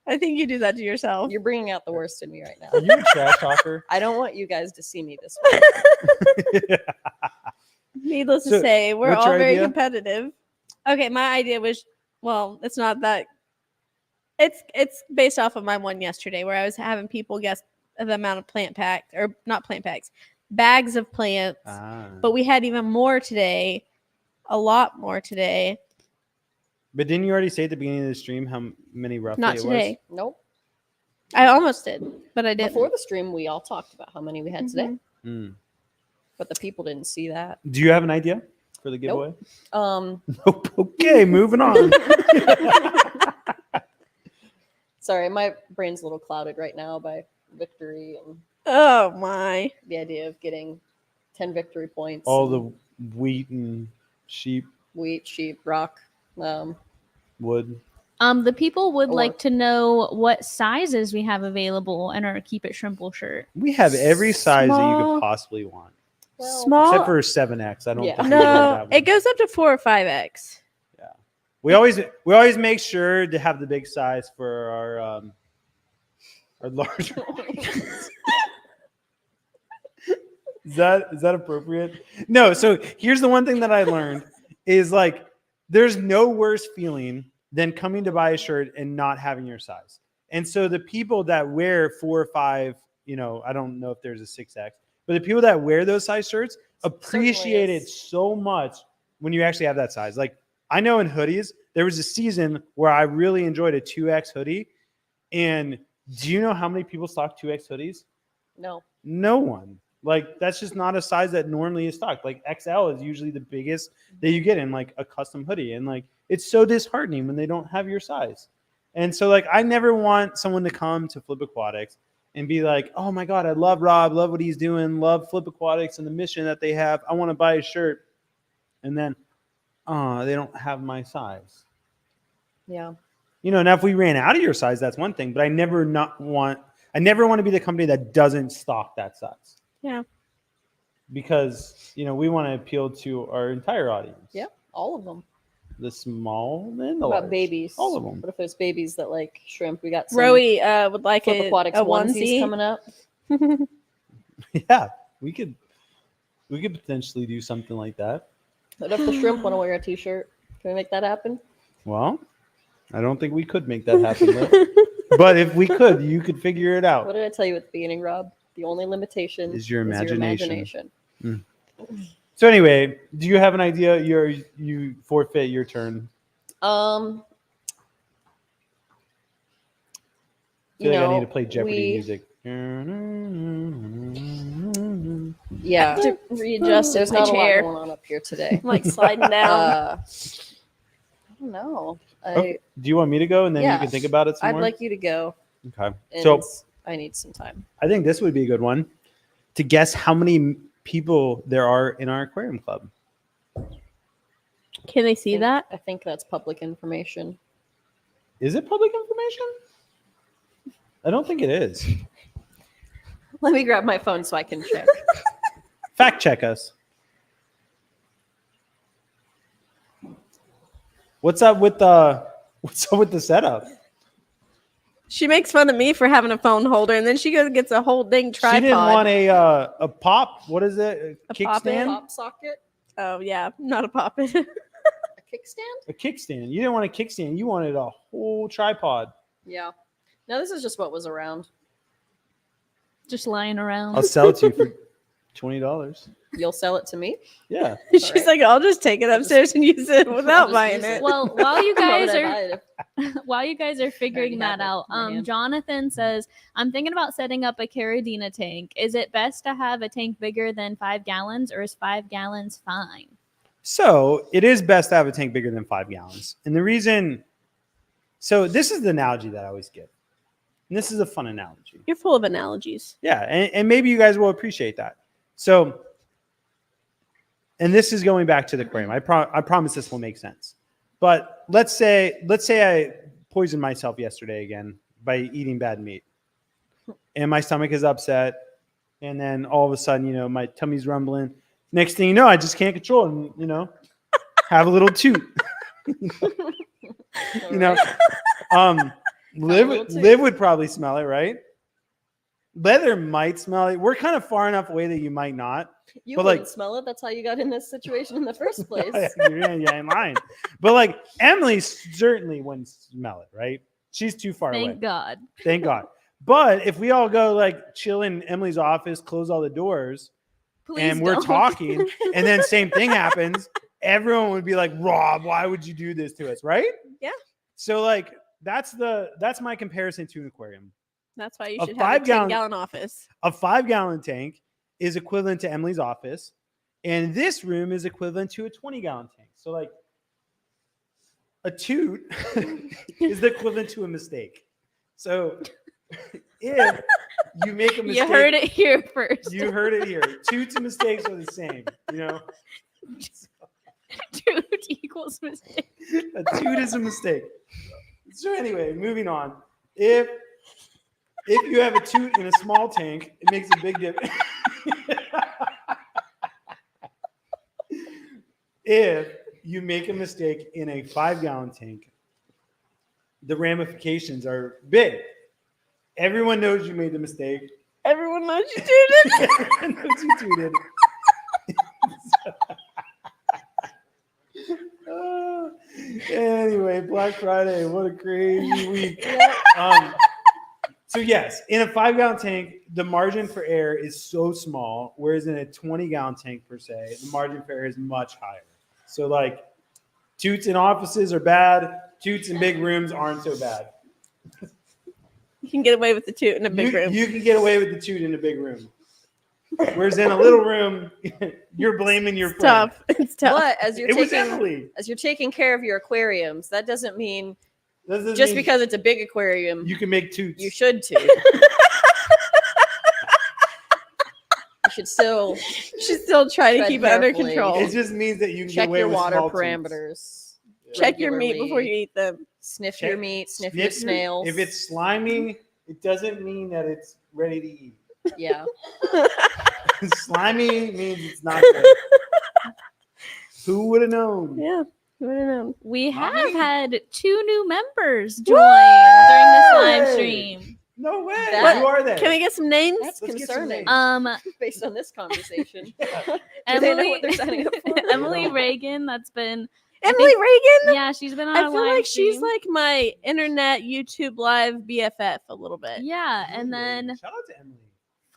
I think you do that to yourself. You're bringing out the worst in me right now. Are you a trash talker? I don't want you guys to see me this way. Needless to So, say, we're what's all your very idea? competitive. Okay, my idea was, well, it's not that. It's based off of my one yesterday where I was having people guess the amount of plant packed, or not plant packs, bags of plants. But we had even more today, a lot more today. But didn't you already say at the beginning of the stream how many roughly Not it today. Nope. I almost did, but I didn't. Before the stream, we all talked about how many we had today, Mhm. was? Mm. but the people didn't see that. Do you have an idea for the giveaway? Nope. Okay, moving on. Sorry, my brain's a little clouded right now by victory and Oh my! the idea of getting 10 victory points. All and the wheat and sheep, wheat, sheep, rock. wood. The people would Or- like to know what sizes we have available in our Keep It Shrimple shirt. We have every size that you Small- could possibly want, Well, Small. except for 7X. I don't Yeah. think we have No, that one. it goes up to 4 or 5X. We always make sure to have the big size for our large. Is that appropriate? No. So here's the one thing that I learned is like there's no worse feeling than coming to buy a shirt and not having your size. And so the people that wear 4 or 5, I don't know if there's a 6X, but the people that wear those size shirts appreciate it is. so much when you actually have that size. Like I know in hoodies, there was a season where I really enjoyed a 2X hoodie. And do you know how many people stock 2X hoodies? no. No one. Like that's just not a size that normally is stocked. Like XL is usually the biggest that you get in like a custom hoodie. And like it's so disheartening when they don't have your size. And so like I never want someone to come to Flip Aquatics and be like, oh my God, I love Rob, love what he's doing, love Flip Aquatics and the mission that they have. I want to buy a shirt. And then they don't have my size. Yeah. Now if we ran out of your size, that's one thing. But I never want to be the company that doesn't stock that size. Yeah. Because we want to appeal to our entire audience. Yep. All of them. The small and the What about large. babies? All of them. What if there's babies that like shrimp? We got some Rowie would like Flip a Aquatics onesies onesie. coming up. Yeah, we could potentially do something like that. What if the shrimp want to wear a t-shirt? Can we make that happen? Well, I don't think we could make that happen. Liv. But if we could, you could figure it What out. did I tell you at the beginning, Rob? The only limitation Is your imagination. imagination. So anyway, do you have an idea? You forfeit your turn. I feel like I need to play Jeopardy music. Yeah. To readjust There's my not a chair. lot going on up here today. I'm like sliding down. I don't know. Do you want me to go and then you Yeah. can think about it some I'd more? like you to go. Okay. And So I need some time. I think this would be a good one to guess how many people there are in our aquarium club. Can they see that? I think that's public information. Is it public information? I don't think it is. Let me grab my phone so I can check. Fact check us. What's up with the setup? She makes fun of me for having a phone holder, and then she goes and gets a whole dang tripod. She didn't want a pop. What is it? A pop in? kickstand? Pop socket? Oh yeah, not a pop it. A kickstand? A kickstand. You didn't want a kickstand. You wanted a whole tripod. Yeah. No, this is just what was around. Just lying around. I'll sell it to you for $20. You'll sell it to me? Yeah. She's right. like, I'll just take it upstairs and use it without just buying use it. it. Well, while you Why guys would I are buy it if- while you guys are figuring have that it out, in my hand. Jonathan says, I'm thinking about setting up a Caridina tank. Is it best to have a tank bigger than 5 gallons, or is 5 gallons fine? So it is best to have a tank bigger than 5 gallons. And the reason, so this is the analogy that I always give. And this is a fun analogy. You're full of analogies. Yeah. And maybe you guys will appreciate that. So, and this is going back to the aquarium. I promise this will make sense. But let's say I poisoned myself yesterday again by eating bad meat. And my stomach is upset. And then all of a sudden, you know, my tummy's rumbling. Next thing you know, I just can't control it and, you know, have a little toot. You know, Liv would probably smell it, right? Leather might smell it. We're kind of far enough away that you might not. You But, wouldn't like- smell it. That's how you got in this situation in the first place. Yeah, in line. But like Emily certainly wouldn't smell it, right? She's too far away. Thank God. Thank God. But if we all go like chill in Emily's office, close all the doors, Please and we're don't. talking, and then same thing happens, everyone would be like, Rob, why would you do this to us? Right? Yeah. So like that's my comparison to an aquarium. That's why you A should have a 5 gallon 10-gallon office. A 5 gallon tank is equivalent to Emily's office, and this room is equivalent to a 20-gallon tank. So like a toot is the equivalent to a mistake. So if you make a mistake, You heard it here first. You heard it here. Toots and mistakes are the same, you know. Dude equals mistake. A toot is a mistake. So anyway, moving on. If you have a toot in a small tank, it makes a big difference. If you make a mistake in a 5-gallon tank, the ramifications are big. Everyone knows you made the mistake. Everyone knows you tooted. Everyone knows you tooted. Anyway, Black Friday, what a crazy week. So yes, in a 5-gallon tank, the margin for error is so small, whereas in a 20-gallon tank per se, the margin for error is much higher. So like toots in offices are bad, toots in big rooms aren't so bad. You can get away with the toot in a big room. You can get away with the toot in a big room. Whereas in a little room, you're blaming your It's friend. tough. It's tough. But as you're It was taking Emily. as you're taking care of your aquariums, that doesn't mean That doesn't just mean because it's a big aquarium you can make toots. you should too. You should still Should still try to Tread keep it under carefully. control. It just means that you can check get away your with water small toots. parameters. Check your meat regularly. before you eat them. Sniff Check- your meat, sniff your snails. If it's slimy, it doesn't mean that it's ready to eat. yeah. Slimy means it's not good. Who would have known? Yeah. Who would have known? We have Mommy? had 2 new members join during this live Hey! stream. No way. That- Who are they? Can we get some names? That's Let's get some concerning. names. Based on this conversation. Yeah. Do they know what they're signing up for? Emily No. Reagan, that's been Emily Reagan? yeah, she's been on I a feel live like she's stream. like my internet YouTube live BFF a little bit. Yeah, and then Shout out to Emily.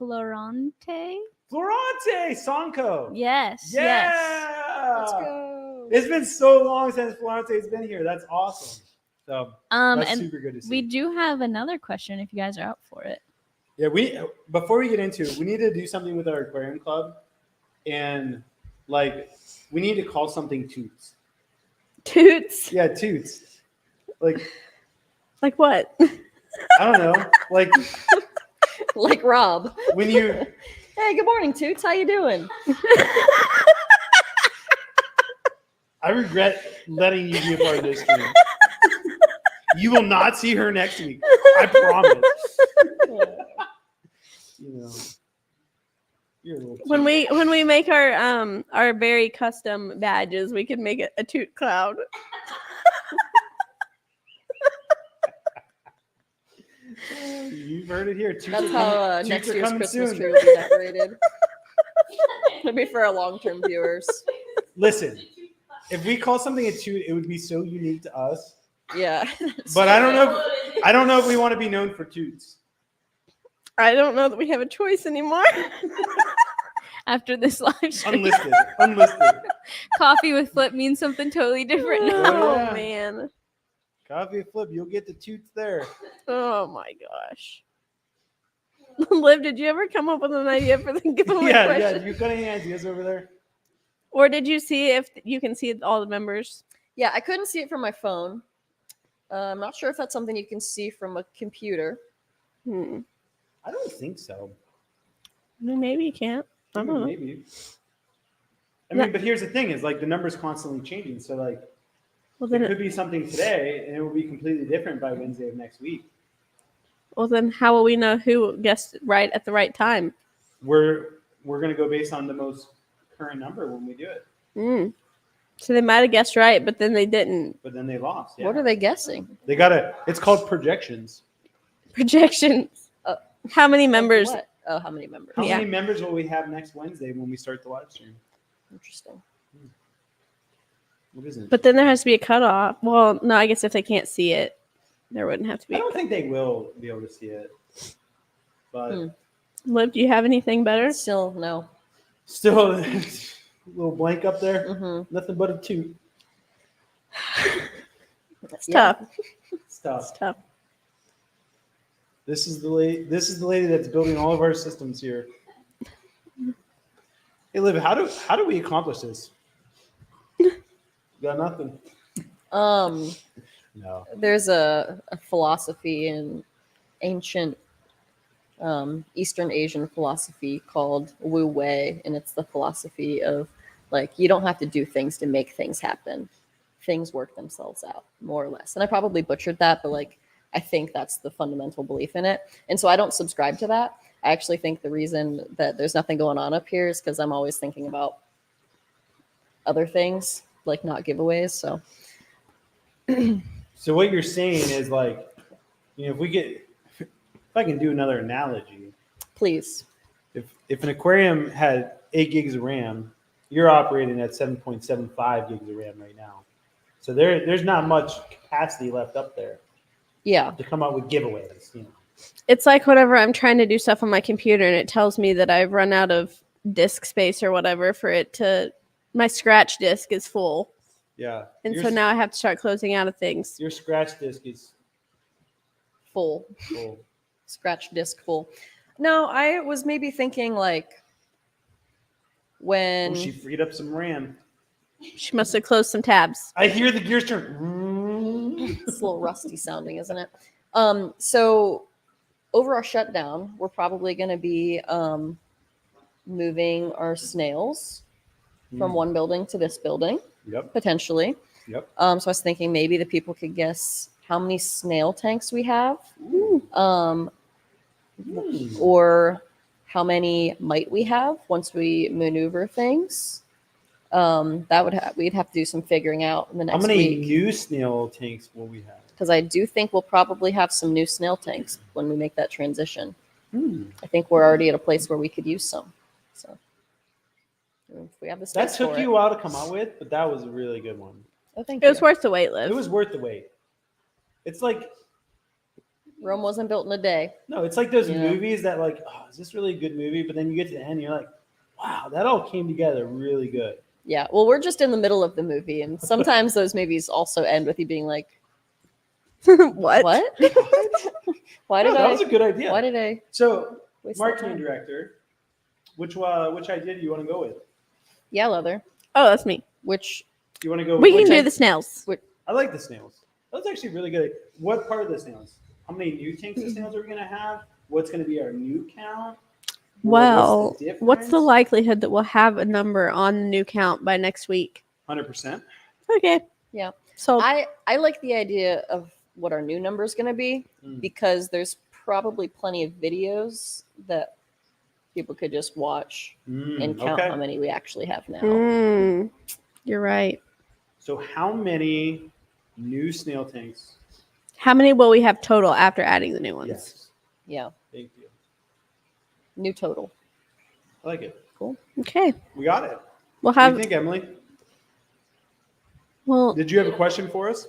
Florante. Florante Sonko. Yes, yes. Yeah. Let's go. It's been so long since Florante's been here. That's awesome. So that's And super good to see. we do have another question if you guys are up for it. Yeah, before we get into it, we need to do something with our aquarium club, and like we need to call something toots. Toots. Yeah, toots. Like Like what? I don't know. Like Like Rob. when you Hey, good morning, Toots. How you doing? I regret letting you be a part of this stream. You will not see her next week. I promise. You know. You're a little when we make our very custom badges, we can make it a toot cloud. You've heard it here. Toots That's are how coming- next toots are year's coming Christmas soon. tree will be decorated. It'll be for our long-term viewers. Listen, if we call something a toot, it would be so unique to us. Yeah. But I don't know if we want to be known for toots. I don't know that we have a choice anymore. after this live stream. Unlisted. Coffee with Flip means something totally different now. Oh yeah. man. Coffee Flip, you'll get the toots there. Oh my gosh. Liv, did you ever come up with an idea for the giveaway Yeah. question? You got any ideas over there? Or did you see if you can see all the members? Yeah, I couldn't see it from my phone. I'm not sure if that's something you can see from a computer. Hmm. I don't think so. Maybe you can't. I don't know. Maybe. I mean, but here's the thing: is like the numbers constantly changing. So like, Well it then, could be something today, and it will be completely different by Wednesday of next week. how will we know who guessed right at the right time? We're gonna go based on the most current number when we do it. Mm. So they might have guessed right, but then they didn't. But then they lost. Yeah. What are they guessing? They gotta. It's called projections. Projections. How many members? What? Oh, how many members? How Yeah. many members will we have next Wednesday when we start the live stream? Interesting. What is it? But then there has to be a cutoff. Well, no, I guess if they can't see it, there wouldn't have to be. I don't think they will be able to see it. But Liv, do you have anything better? Still no. still, a little blank up there. Mm-hmm. Nothing but a toot. It's tough. Stuff. It's tough. This is the lady. This is the lady that's building all of our systems here. Hey, Liv, how do we accomplish this? Got nothing. No. There's a philosophy in ancient Eastern Asian philosophy called Wu Wei, and it's the philosophy of like you don't have to do things to make things happen. Things work themselves out, more or less. And I probably butchered that, but like I think that's the fundamental belief in it. And so I don't subscribe to that. I actually think the reason that there's nothing going on up here is because I'm always thinking about other things, like not giveaways. So So what you're saying is like, if I can do another analogy, please. if an aquarium had 8 gigs of RAM, you're operating at 7.75 gigs of RAM right now. So there's not much capacity left up there Yeah. to come up with giveaways. It's like whenever I'm trying to do stuff on my computer and it tells me that I've run out of disk space or whatever for it to, my scratch disk is full. Yeah. And so now I have to start closing out of things. Your scratch disk is Full. full. Scratch disc full. No, I was maybe thinking like when Oh, she freed up some RAM. She must have closed some tabs. I hear the gears turn. it's a little rusty sounding, isn't it? So over our shutdown, we're probably going to be moving our snails from one building to this building, Yep. potentially. Yep. So I was thinking maybe the people could guess how many snail tanks we have, or how many might we have once we maneuver things. That would we'd have to do some figuring out in the next How many week. new snail tanks will we have? Because I do think we'll probably have some new snail tanks when we make that transition. I think we're already at a place where we could use some. So if we have the That space took for you a it. while to come out with, but that was a really good one. Oh, thank It was you. worth the wait, Liv. It was worth the wait. It's like Rome wasn't built in a day. no, it's like those Yeah. movies that like, oh, is this really a good movie? But then you get to the end, and you're like, wow, that all came together really good. Yeah. Well, we're just in the middle of the movie, and sometimes those movies also end with you being like, What? "What? Why No, did that I? was a good idea. Why did I So, waste that marketing time?" director, which idea do you want to go with? Yeah, leather. Oh, that's me. Which Do you want to go? We with can do the snails. I like the snails. That was actually really good. What part of the snails? How many new tanks of snails are we gonna have? What's gonna be our new count? Well, what's the difference? likelihood that we'll have a number on the new count by next week? 100%. Okay. Yeah. So I like the idea of what our new number is going to be because there's probably plenty of videos that people could just watch and count Okay. how many we actually have now. You're right. So, how many new snail tanks? How many will we have total after adding the new ones? Yes. Yeah. Thank you. New total. I like it. Cool. Okay. We got it. We'll What do have. you think, Emily? Well, Did you have a question for us?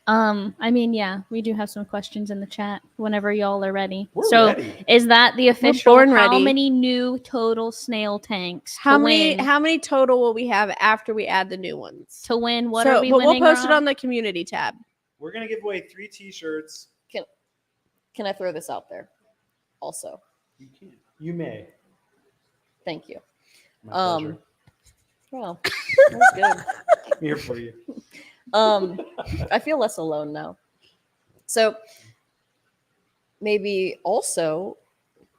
I mean, yeah, we do have some questions in the chat whenever y'all are ready. We're So, ready. is that the official? born How ready. many new total snail tanks? How to many? Win? How many total will we have after we add the new ones? To win? What So, are we but winning? we'll post it Rob? on the community tab. We're gonna give away 3 T-shirts. Can I throw this out there? Also, You can. You may. thank you. My pleasure. Well, that's good. I'm here for you. I feel less alone now. So maybe also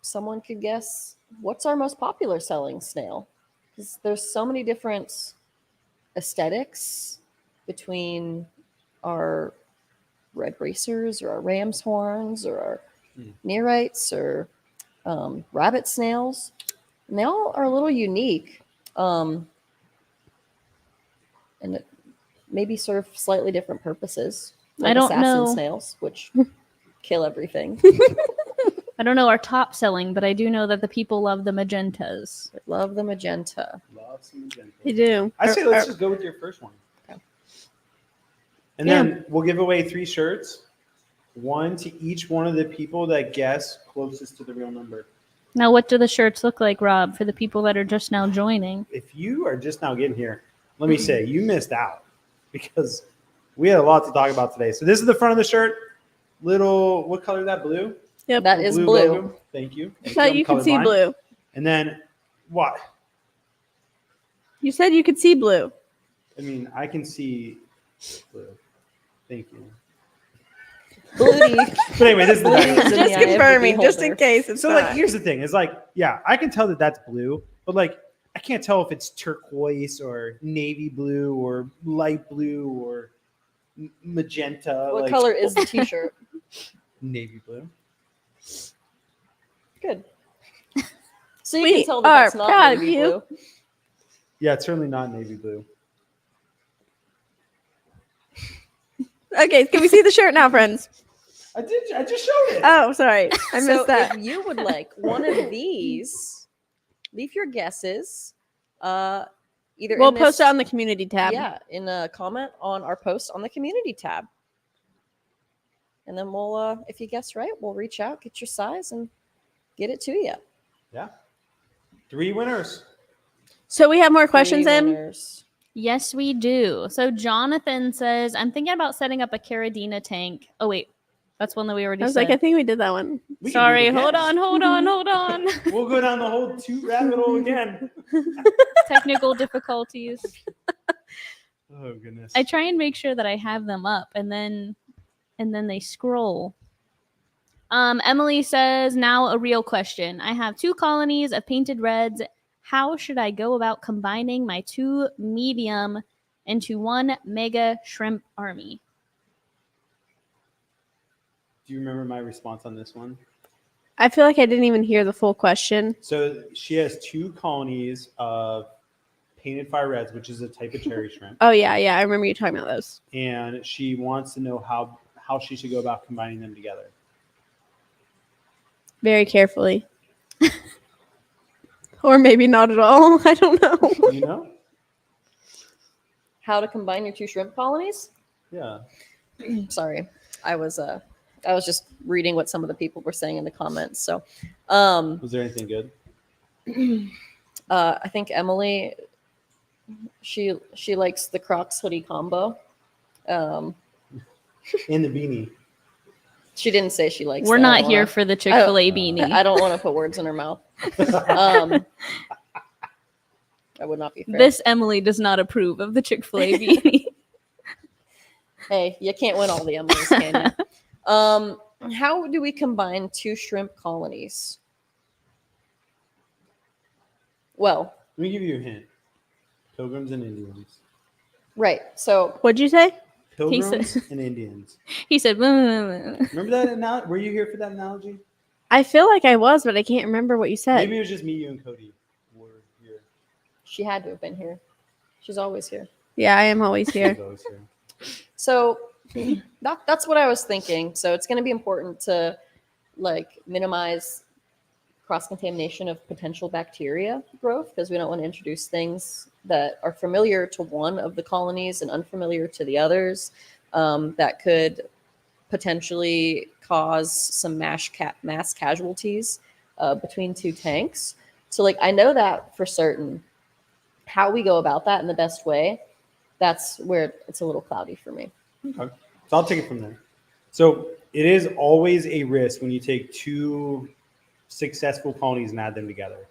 someone could guess what's our most popular selling snail, because there's so many different aesthetics between our red racers or our ram's horns or our neorites or rabbit snails, and they all are a little unique, and it maybe serve slightly different purposes. I don't assassin know. snails, which kill everything. I don't know our top selling, but I do know that the people love the magentas. I love the magenta. Love some magenta. You do. I say let's just go with your first one. Okay. And Yeah. then we'll give away 3 shirts, 1 to each one of the people that guess closest to the real number. Now, what do the shirts look like, Rob, for the people that are just now joining? If you are just now getting here, let me say you missed out because we had a lot to talk about today. So this is the front of the shirt. Little, what color is that? Blue? Yep. That is blue. Logo. Thank you. Thank So I'm you can see colorblind. blue. And then what? You said you could see blue. I mean, I can see blue. Thank you. Bluey. But anyway, this is the Bluey's diagram. in the Just eye of the confirming, just in beholder. case it's So not. like, here's the thing: is like, yeah, I can tell that that's blue, but like, I can't tell if it's turquoise or navy blue or light blue or magenta. What like, color is the t-shirt? Navy blue. Good. So you We can tell that are that's not proud of navy you. blue. Yeah, it's certainly not navy blue. Okay, can we see the shirt now, friends? I did. I just showed it. Oh, sorry. I So missed that. if you would like one of these, leave your guesses. Either We'll in this, post it on the community tab. yeah, in a comment on our post on the community tab, and then we'll, if you guess right, we'll reach out, get your size, and get it to you. Yeah. 3 winners. So we have more questions 3 in. winners. Yes, we do. So Jonathan says, I'm thinking about setting up a Caradina tank. Oh, wait. That's one that we already I was said. like, I think we did that one. We can do Sorry, it hold again. on. We'll go down the whole 2 rabbit hole again. Technical difficulties. Oh goodness. I try and make sure that I have them up and then they scroll. Emily says, now a real question. I have 2 colonies of painted reds. How should I go about combining my 2 medium into 1 mega shrimp army? Do you remember my response on this one? I feel like I didn't even hear the full question. So she has 2 colonies of painted fire reds, which is a type of cherry shrimp, Oh, yeah. I remember you talking about those. and she wants to know how she should go about combining them together. Very carefully. Or maybe not at all. I don't know. You know? How to combine your 2 shrimp colonies? Yeah. Sorry, I was just reading what some of the people were saying in the comments. So, Was there anything good? I think Emily, she likes the Crocs hoodie combo. And the beanie. She didn't say she likes. We're that. not here for the Chick-fil-A beanie. I don't want to put words in her mouth. I would not be fair. This Emily does not approve of the Chick-fil-A beanie. Hey, you can't win all the Emily's, can you? How do we combine 2 shrimp colonies? Well, Let me give you a hint. Pilgrims and Indians. right. So What'd you say? Pilgrims said- and Indians. He said, Remember that analogy? Were you here for that analogy? I feel like I was, but I can't remember what you said. Maybe it was just me, you, and Cody were here. she had to have been here. She's always here. Yeah, I am always here. Those here. So that's what I was thinking. So it's going to be important to like minimize cross-contamination of potential bacteria growth, because we don't want to introduce things that are familiar to one of the colonies and unfamiliar to the others. that could potentially cause some mass casualties between two tanks. So like I know that for certain. How we go about that in the best way, that's where it's a little cloudy for me. Okay. So I'll take it from there. So it is always a risk when you take two successful colonies and add them together.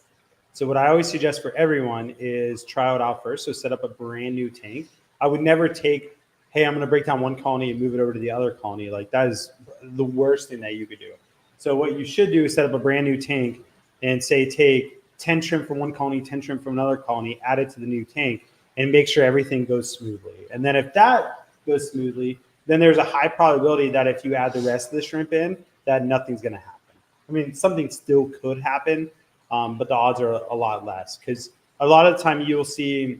So what I always suggest for everyone is try it out first. So set up a brand new tank. I would never take, hey, I'm going to break down one colony and move it over to the other colony. Like that is the worst thing that you could do. So what you should do is set up a brand new tank and say take 10 shrimp from one colony, 10 shrimp from another colony, add it to the new tank, and make sure everything goes smoothly. And then if that goes smoothly, then there's a high probability that if you add the rest of the shrimp in, that nothing's going to happen. I mean, something still could happen, but the odds are a lot less because a lot of the time you'll see,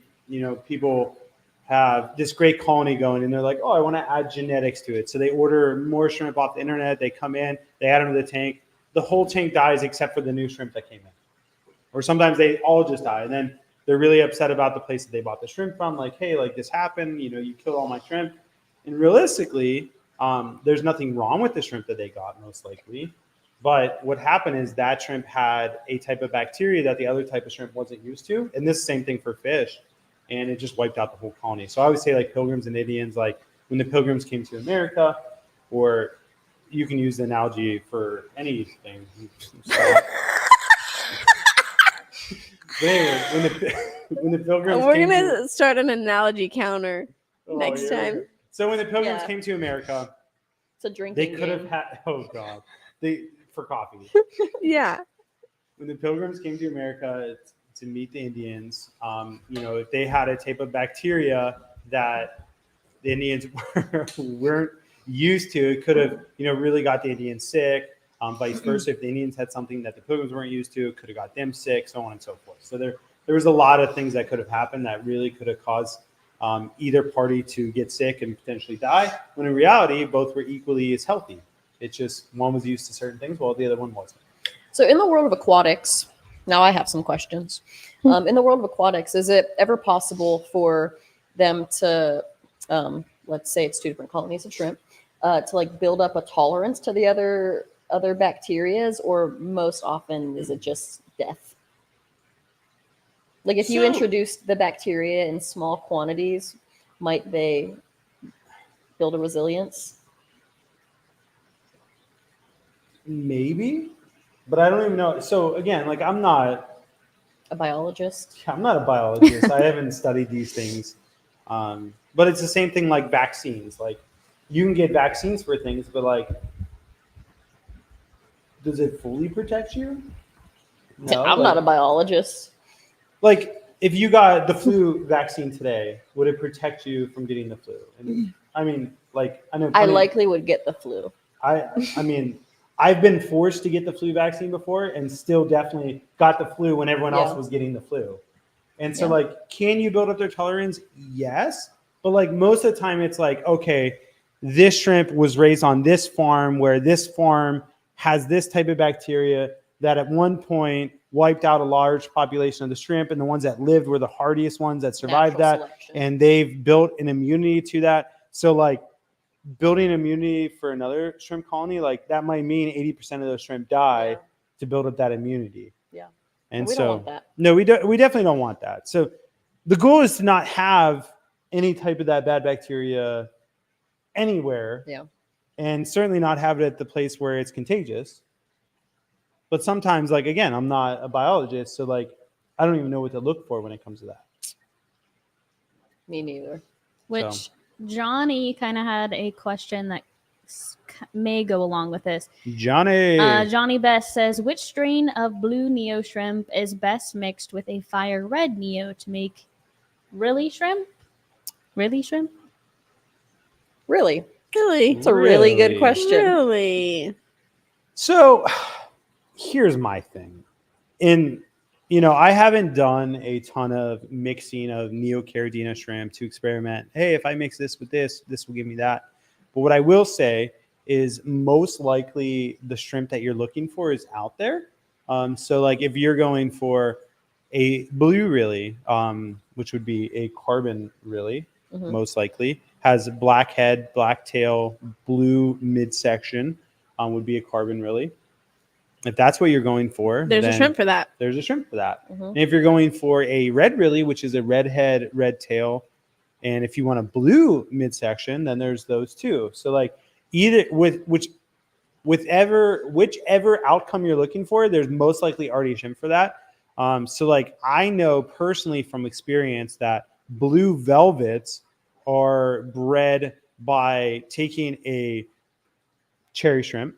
people have this great colony going and they're like, oh, I want to add genetics to it. So they order more shrimp off the internet. They come in, they add them to the tank. The whole tank dies except for the new shrimp that came in. Or sometimes they all just die. And then they're really upset about the place that they bought the shrimp from. Like, hey, like this happened, you killed all my shrimp. And realistically, there's nothing wrong with the shrimp that they got, most likely. But what happened is that shrimp had a type of bacteria that the other type of shrimp wasn't used to. And this same thing for fish. And it just wiped out the whole colony. So I always say like Pilgrims and Indians, like when the Pilgrims came to America, or you can use the analogy for anything. But anyway, when the Pilgrims We're came gonna start an analogy counter next yeah. time. So when the Pilgrims came to America, It's a drinking they could have game. had for coffee. Yeah. When the Pilgrims came to America to meet the Indians, if they had a type of bacteria that the Indians weren't used to, it could have really got the Indians sick. Vice versa, if the Indians had something that the Pilgrims weren't used to, it could have got them sick, so on and so forth. So there was a lot of things that could have happened that really could have caused either party to get sick and potentially die, when in reality, both were equally as healthy. It's just one was used to certain things while the other one wasn't. So in the world of aquatics, now I have some questions. In the world of aquatics, is it ever possible for them to, let's say it's two different colonies of shrimp, to like build up a tolerance to the other bacterias, or most often is it just death? Like if you introduced the bacteria in small quantities, might they build a resilience? Maybe, but I don't even know. So again, like I'm not A biologist? a biologist. I haven't studied these things. But it's the same thing like vaccines. Like you can get vaccines for things, but like, does it fully protect you? No, I'm not a biologist. Like if you got the flu vaccine today, would it protect you from getting the flu? And I mean, like I know I likely would get the flu. I mean, I've been forced to get the flu vaccine before and still definitely got the flu when everyone else was getting the flu. And so like, can you build up their tolerance? Yes. But like most of the time it's like, okay, this shrimp was raised on this farm where this farm has this type of bacteria that at one point wiped out a large population of the shrimp, and the ones that lived were the hardiest ones that survived Natural that. selection. And they've built an immunity to that. So like building immunity for another shrimp colony, like that might mean 80% of those shrimp die to build up that immunity. Yeah. And we so don't want that. No, we definitely don't want that. So the goal is to not have any type of that bad bacteria anywhere. Yeah. And certainly not have it at the place where it's contagious. But sometimes, like, again, I'm not a biologist, so like I don't even know what to look for when it comes to that. Me neither. Which Johnny kind of had a question that may go along with this. Johnny. Johnny Best says, which strain of blue Neo shrimp is best mixed with a fire red Neo to make really shrimp? Really shrimp? Really? Really? It's a really good question. Really? So here's my thing. I haven't done a ton of mixing of Neocaridina shrimp to experiment. Hey, if I mix this with this will give me that. But what I will say is most likely the shrimp that you're looking for is out there. So like if you're going for a blue really, which would be a carbon really, most likely, has black head, black tail, blue midsection, would be a carbon really. If that's what you're going for, There's a then shrimp for that. there's a shrimp for that. Mhm. And if you're going for a red really, which is a red head, red tail, and if you want a blue midsection, then there's those two. So like either whichever outcome you're looking for, there's most likely already a shrimp for that. So like I know personally from experience that blue velvets are bred by taking a cherry shrimp,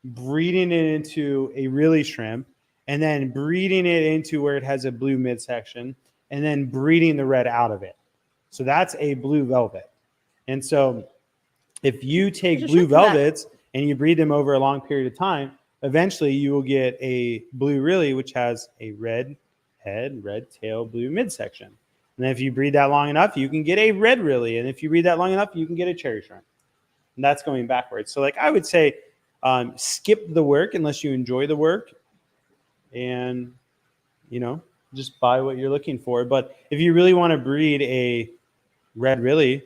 breeding it into a really shrimp, and then breeding it into where it has a blue midsection, and then breeding the red out of it. So that's a blue velvet. And so if you take There's a blue shrimp for that. velvets and you breed them over a long period of time, eventually you will get a blue really, which has a red head, red tail, blue midsection. And then if you breed that long enough, you can get a red really. And if you breed that long enough, you can get a cherry shrimp. And that's going backwards. So like I would say, skip the work unless you enjoy the work, and just buy what you're looking for. But if you really want to breed a red really,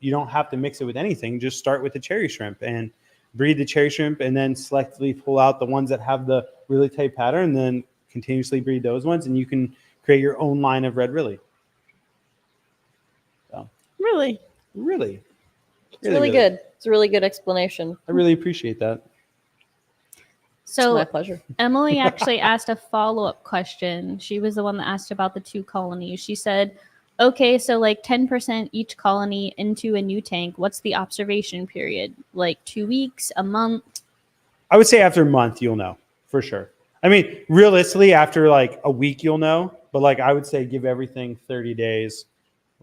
you don't have to mix it with anything. Just start with the cherry shrimp and breed the cherry shrimp, and then selectively pull out the ones that have the really tight pattern, and then continuously breed those ones, and you can create your own line of red really. So Really? really, It's really good. It's a really good explanation. I really appreciate that. It's my So pleasure. Emily actually asked a follow-up question. She was the one that asked about the 2 colonies. She said, okay, so like 10% each colony into a new tank. What's the observation period? Like 2 weeks, a month? I would say after a month, you'll know for sure. I mean, realistically, after like a week, you'll know. But like I would say, give everything 30 days,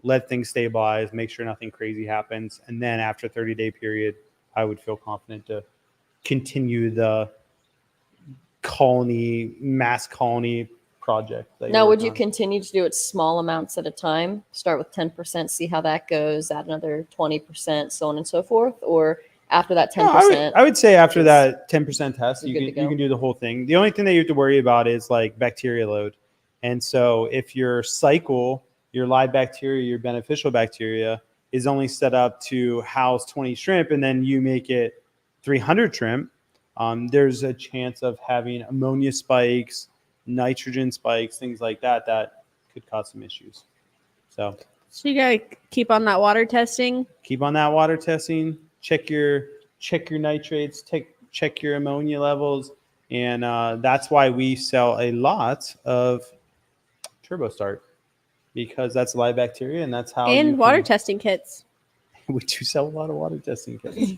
let things stabilize, make sure nothing crazy happens, and then after 30-day period, I would feel confident to continue the mass colony project. Now, would you continue to do it small amounts at a time? Start with 10%, see how that goes, add another 20%, so on and so forth? Or after that 10%? I would say after that 10% test, You're you good to go. can do the whole thing. The only thing that you have to worry about is like bacteria load. And so if your cycle, your live bacteria, your beneficial bacteria is only set up to house 20 shrimp, and then you make it 300 shrimp, there's a chance of having ammonia spikes, nitrogen spikes, things like that could cause some issues. So So you gotta keep on that water testing. keep on that water testing, check your nitrates, check your ammonia levels, and that's why we sell a lot of Turbo Start, because that's live bacteria, and that's how And water testing kits. we do sell a lot of water testing kits.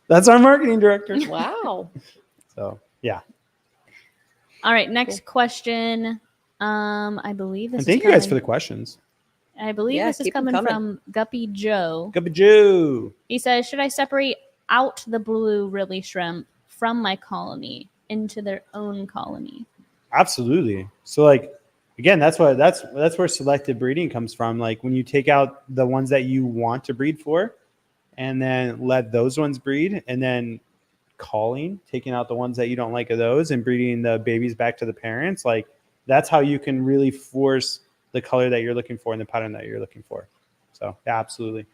That's our marketing director. Wow. So yeah, All right, next question. I believe this and is thank you guys coming- for the questions. I believe Yeah, this is keep 'em coming coming. from Guppy Joe. Gubba Joe. He says, should I separate out the blue really shrimp from my colony into their own colony? Absolutely. So like again, that's where selective breeding comes from. Like when you take out the ones that you want to breed for, and then let those ones breed, and then taking out the ones that you don't like of those, and breeding the babies back to the parents. Like that's how you can really force the color that you're looking for and the pattern that you're looking for. So yeah, absolutely.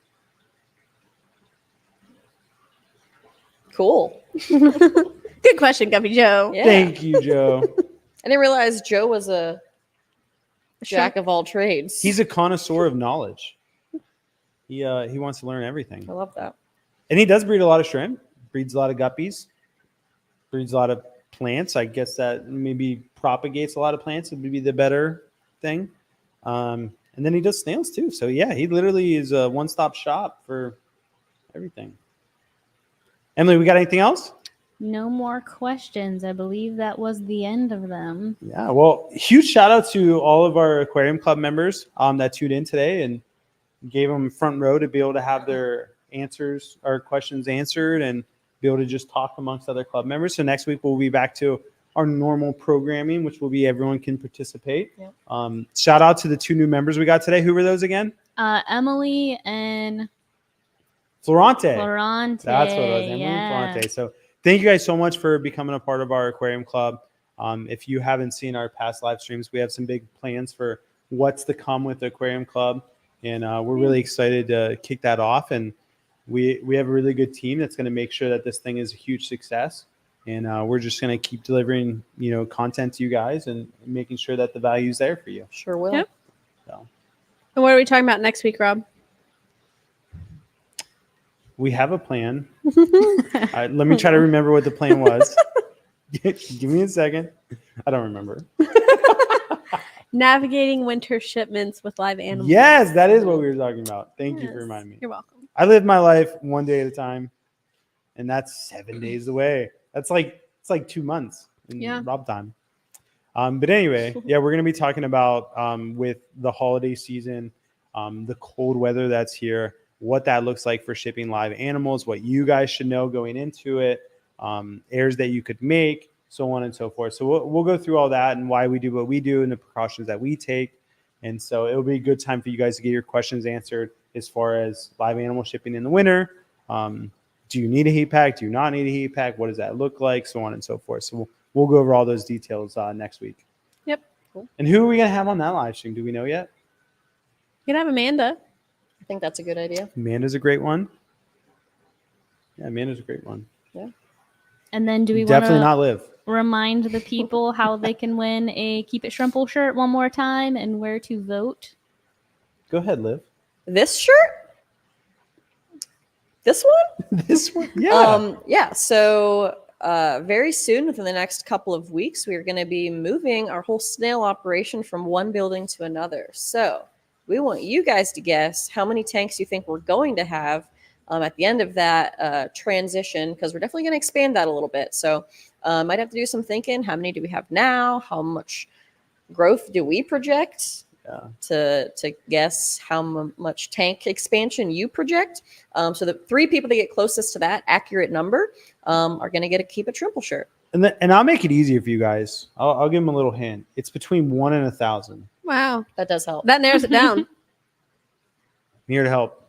Cool. Good question, Guppy Joe. Yeah. Thank you, Joe. I didn't realize Joe was a jack of all trades. He's a connoisseur of knowledge. He wants to learn everything. I love that. And he does breed a lot of shrimp, breeds a lot of guppies, breeds a lot of plants. I guess that maybe propagates a lot of plants would be the better thing. And then he does snails too. So yeah, he literally is a one-stop shop for everything. Emily, we got anything else? No more questions. I believe that was the end of them. Yeah, well, huge shout out to all of our Aquarium Club members that tuned in today and gave them front row to be able to have their answers or questions answered and be able to just talk amongst other club members. So next week we'll be back to our normal programming, which will be everyone can participate. Yep. Shout out to the 2 new members we got today. Who were those again? Emily and Florante. Florante. That's what it was, Emily and Florante. So thank you guys so much for becoming a part of our Aquarium Club. If you haven't seen our past live streams, we have some big plans for what's to come with the Aquarium Club. And we're really excited to kick that off. And we have a really good team that's going to make sure that this thing is a huge success. And we're just going to keep delivering, content to you guys and making sure that the value is there for you. Sure will. Yep. So And what are we talking about next week, Rob? we have a plan. Let me try to remember what the plan was. Give me a second. I don't remember. Navigating winter shipments with live animals. Yes, that is what we were talking about. Thank you for reminding me. You're welcome. I live my life one day at a time, and that's 7 days away. It's like 2 months in Rob time. But anyway, we're going to be talking about with the holiday season, the cold weather that's here, what that looks like for shipping live animals, what you guys should know going into it, errors that you could make, so on and so forth. So we'll go through all that and why we do what we do and the precautions that we take. And so it'll be a good time for you guys to get your questions answered as far as live animal shipping in the winter. Do you need a heat pack? Do you not need a heat pack? What does that look like? So on and so forth. So we'll go over all those details next week. Yep. Cool. And who are we going to have on that live stream? Do we know yet? You can have Amanda. I think that's a good idea. Amanda's a great one. Yeah, Amanda's a great one. Yeah. And then do we want Definitely to not live. remind the people how they can win a Keep It Shrimple shirt one more time and where to vote? Go ahead, Liv. This shirt? This one? This one? Yeah. So very soon, within the next couple of weeks, we are going to be moving our whole snail operation from one building to another. So we want you guys to guess how many tanks you think we're going to have at the end of that transition, because we're definitely going to expand that a little bit. So might have to do some thinking. How many do we have now? How much growth do we project? To guess how much tank expansion you project. So the 3 people that get closest to that accurate number are going to get a Keep It Shrimple shirt. And I'll make it easier for you guys. I'll give them a little hint. It's between 1 and 1,000. Wow. That does help. That narrows it down. I'm here to help.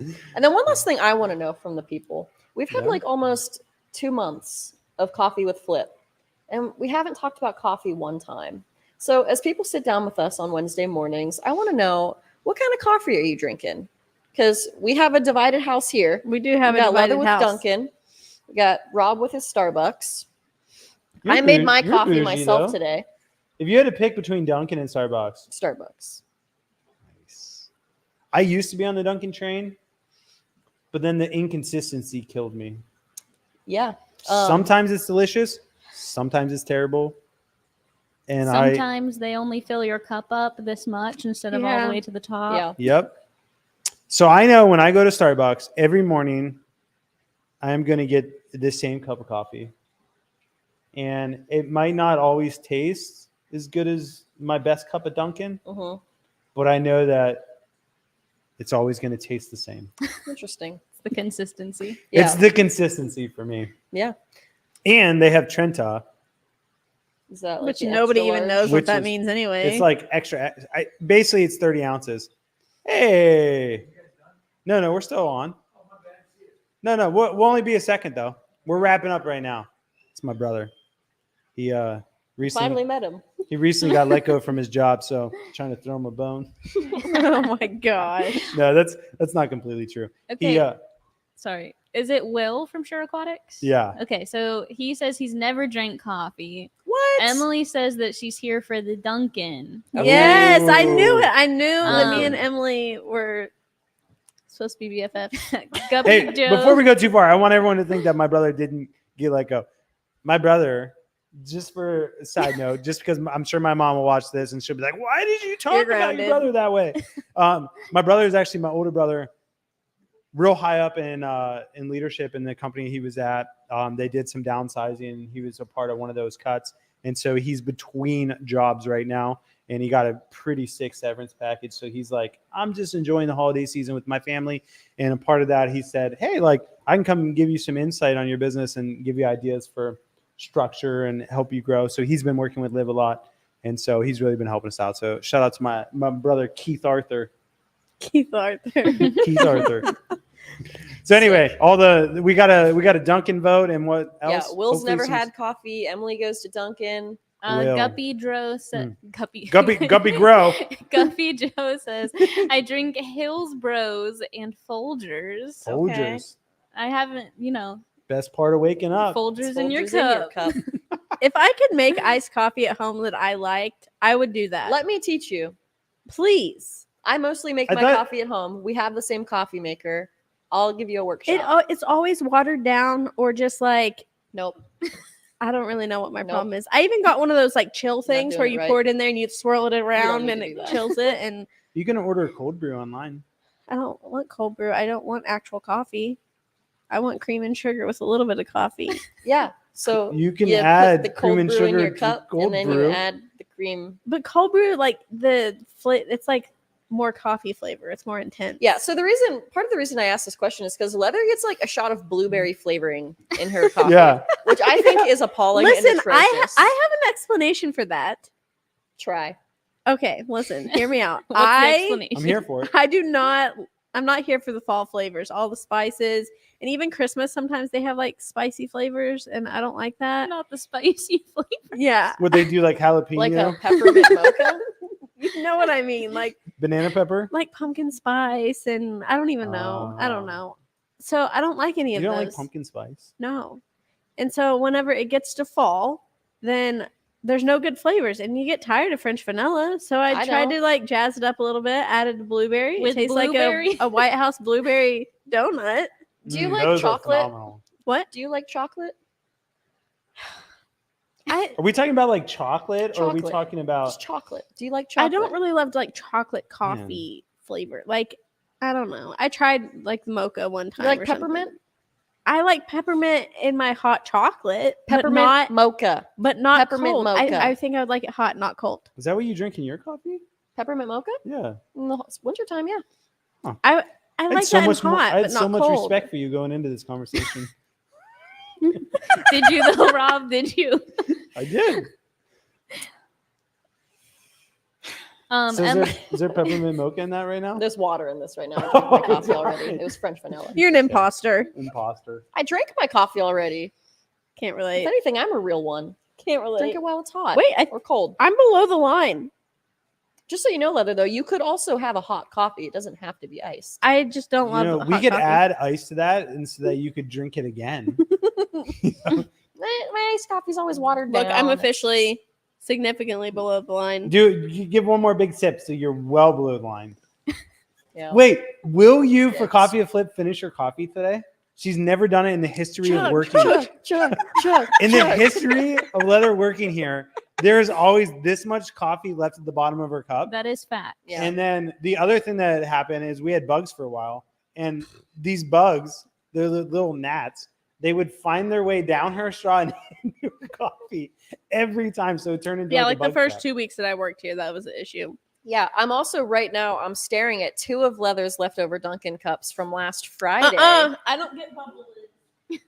And then one last thing I want to know from the people. We've had Yeah. like almost 2 months of coffee with Flip, and we haven't talked about coffee one time. So as people sit down with us on Wednesday mornings, I want to know, what kind of coffee are you drinking? Because we have a divided house here. We do have We a got Leather divided with house. Duncan. We got Rob with his Starbucks. You're I made bougie- my you're coffee bougie, myself though. today. If you had to pick between Dunkin' and Starbucks. Starbucks. I used to be on the Dunkin' train, but then the inconsistency killed me. Yeah. Sometimes it's delicious. Sometimes it's terrible. And Sometimes they only fill your cup up this much instead of all Yeah. the way to the top. Yeah. Yep. So I know when I go to Starbucks every morning, I'm going to get the same cup of coffee. And it might not always taste as good as my best cup of Dunkin', Mm-hmm. but I know that it's always going to taste the same. Interesting. It's the consistency. Yeah. It's the consistency for me. Yeah. And they have Trenta. Is that like Which the nobody extra even large? knows what Which that is- means anyway. It's like extra. Basically, it's 30 ounces. Hey. No, we're still on. No, we'll only be a second, though. We're wrapping up right now. It's my brother. He Finally recently met him. got let go from his job, so trying to throw him a bone. Oh my gosh. No, that's not completely true. Okay. He, Sorry. Is it Will from Aquatics? yeah. Okay, so he says he's never drank coffee. What? Emily says that she's here for the Dunkin'. Yes, I knew Ooh. it. I knew that me Um, and Emily were supposed to be BFFs. Guppy Hey, Joe. before we go too far, I want everyone to think that my brother didn't get let go. My brother, just for a side note, just because I'm sure my mom will watch this and she'll be like, "Why did you talk You're about your grounded. brother that way?" My brother is actually my older brother, real high up in leadership in the company he was at. They did some downsizing. He was a part of one of those cuts, and so he's between jobs right now. And he got a pretty sick severance package. So he's like, I'm just enjoying the holiday season with my family. And a part of that, he said, hey, like, I can come and give you some insight on your business and give you ideas for structure and help you grow. So he's been working with Liv a lot. And so he's really been helping us out. So shout out to my brother, Keith Arthur. Keith Arthur. Keith Arthur. So anyway, we got a Dunkin' vote and what else? Yeah, Will's Hopefully never some- had coffee. Emily goes to Dunkin'. Will. Guppy Dro said, Guppy Grow. Guppy Joe says, I drink Hillsbros and Folgers. Folgers. I haven't, Best part of waking up. Folgers in your Folgers cup. If I could make iced coffee at home that I liked, I would do that. Let me teach you. Please. I mostly make I my thought- coffee at home. We have the same coffee maker. I'll give you a workshop. It's always watered down or just like Nope. I don't really know what my Nope. problem is. I even got one of those like chill things doing where it you right. pour it in there and you swirl it around need and to it do that. chills it. And You can order a cold brew online. I don't want cold brew. I don't want actual coffee. I want cream and sugar with a little bit of coffee. Yeah. So You can put add the cream cold and brew in sugar your to cup, cold and then brew. you add the cream. But cold brew, like it's like more coffee flavor. It's more intense. Yeah. So part of the reason I asked this question is because Leather gets like a shot of blueberry flavoring in her coffee, Yeah. which I think is appalling. Listen, and I atrocious. have an explanation for that. Try. Okay, listen, hear me out. What's the explanation? I'm here for it. I'm not here for the fall flavors, all the spices, and even Christmas. Sometimes they have like spicy flavors, and I don't like that. Not the spicy flavor. Yeah, Would they do like jalapeno, Like a peppermint mocha. you know what I mean, like banana pepper? pumpkin spice, and I don't even know. I don't know. So I don't like any You of don't those. like pumpkin spice? No, and so whenever it gets to fall, then there's no good flavors, and you get tired of French vanilla. So I tried know. to like jazz it up a little bit, added blueberry. With It tastes blueberry? like a White House blueberry donut. Do you like those are chocolate? phenomenal. What? Do you like chocolate? I Are we talking about like chocolate, or are we Chocolate. talking about? Just chocolate. Do you like chocolate? don't really love like chocolate coffee flavor. Like I don't know. I tried like mocha one time. You like or something. peppermint? I like peppermint in my hot chocolate, Peppermint mocha. but not peppermint cold. mocha. I think I would like it hot, not cold. Is that what you drink in your coffee? Peppermint mocha? Yeah. In the wintertime, yeah. I I like that in hot, I had but so not much cold. respect for you going into this conversation. Did you though, Rob? Did you? I did. So Emma, is there peppermint mocha in that right now? There's water in this right now. I Oh drank my my coffee God. already. It was French vanilla. You're an imposter. Imposter. I drank my coffee already. Can't If relate. anything, I'm a real one. Can't Drink relate. it while it's hot. Wait, or cold. I'm below the line. Just so you know, Leather, though, you could also have a hot coffee. It doesn't have to be iced. I just don't You love. know, we hot could coffee. add ice to that, and so that you could drink it again. My iced coffee's always watered down. Look, I'm officially significantly below the line. Dude, you give one more big sip, so you're well below the line. Yeah. Wait, will you for Yes. Coffee of Flip finish your coffee today? She's never done it in the history of Chug, working. Chug. In the history of Leather working here, there's always this much coffee left at the bottom of her cup. that is fat. Yeah. And then the other thing that happened is we had bugs for a while, and these bugs, they're the little gnats, they would find their way down her straw and into her coffee every time. So it turned into Yeah, like like a the bug first trap. 2 weeks that I worked here, that was the issue. Yeah, I'm also right now, I'm staring at 2 of Leather's leftover Dunkin' cups from last Friday. I don't get bubble lids.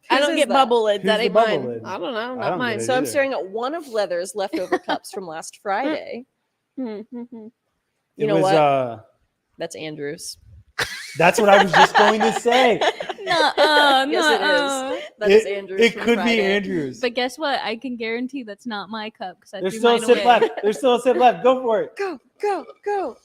I Whose don't is get that? bubble lids. Who's That the ain't bubble mine. lid? I don't know. I Not don't mine. get it. So I'm either. staring at one of Leather's leftover cups from last Friday. Mm-hmm. It know was, what? That's Andrew's. That's what I was just going to say. Nuh-uh, Yes, it nuh-uh. is. That is Andrew's. It from could be Friday. Andrew's. But guess what? I can guarantee that's not my cup because I There's threw still a mine sip away. left. There's still a sip left. Go for it. Go.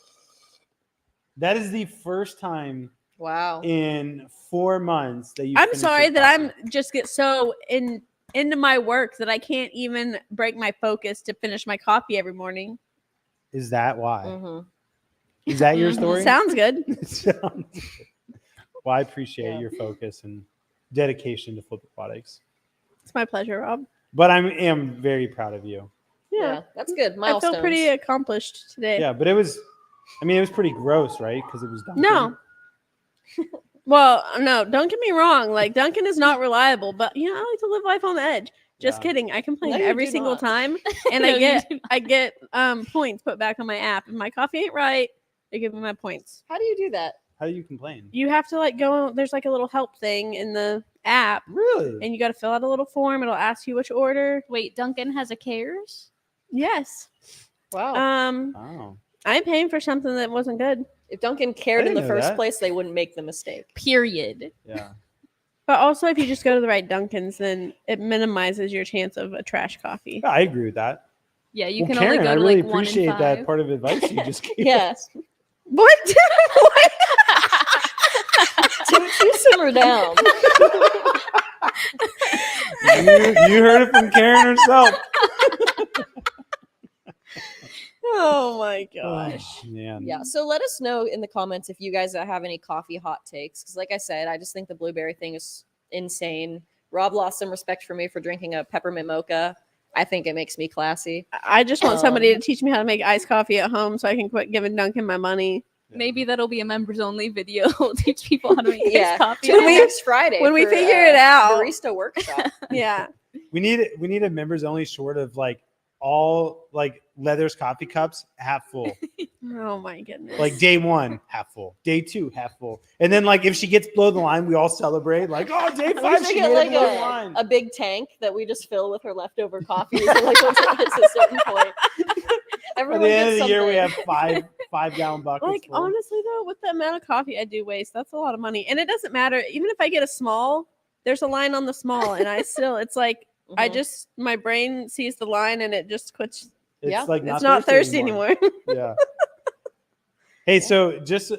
That is the first time Wow. in 4 months that you. I'm sorry that I'm just get so into my work that I can't even break my focus to finish my coffee every morning. Is that why? Mhm. Is that your Mhm. story? Sounds good. Sounds good. Well, I appreciate Yeah. your focus and dedication to Flip Aquatics. It's my pleasure, Rob. But I am very proud of you. Yeah. That's good. I Milestones. feel pretty accomplished today. Yeah, but it was pretty gross, right? Because it was Dunkin'. No. Well, no, don't get me wrong. Like Duncan is not reliable, but I like to live life on the edge. Just Yeah. kidding. I complain No, you every do single not. time, and No, I you get do not. I get points put back on my app. If my coffee ain't right, they give me my points. How do you do that? How do you complain? You have to like go. There's like a little help thing in the app, Really? and you got to fill out a little form. It'll ask you which order. Wait, Duncan has a cares? Yes. Wow. Oh. I'm paying for something that wasn't good. If Duncan cared in didn't the know first that. place, they wouldn't make the mistake. Period. Yeah. But also, if you just go to the right Dunkin's, then it minimizes your chance of a trash coffee. I agree with that. Yeah, you Well, can Karen, only go I to really like 1 in appreciate 5. that part of advice you just gave. Yes. What? What? You simmer down. You heard it from Karen herself. Oh my gosh. Man. Yeah. So let us know in the comments if you guys have any coffee hot takes. Because, like I said, I just think the blueberry thing is insane. Rob lost some respect for me for drinking a peppermint mocha. I think it makes me classy. I just want somebody to teach me how to make iced coffee at home so I can quit giving Dunkin' my money. Maybe that'll be a members only video. We'll teach people how to make iced coffee. Tune in next Friday when we for, figure it out. barista workshop. Yeah. We need a members only short of like all like Leather's coffee cups half full. Oh my goodness. Like day 1 half full, day 2 half full, and then like if she gets below the line, we all celebrate. Like, oh, day 5 she get made like it below the line. a big tank that we just fill with her leftover coffee. So like once it hits a certain point, At everyone the end of gets the year, we something. have 5-gallon buckets. Like, full. honestly, though, with the amount of coffee I do waste, that's a lot of money. And it doesn't matter. Even if I get a small, there's a line on the small. And I still, it's like, I Mhm. just, my brain sees the line and it just quits. It's Yeah. like It's not thirsty anymore. Yeah. Hey, so just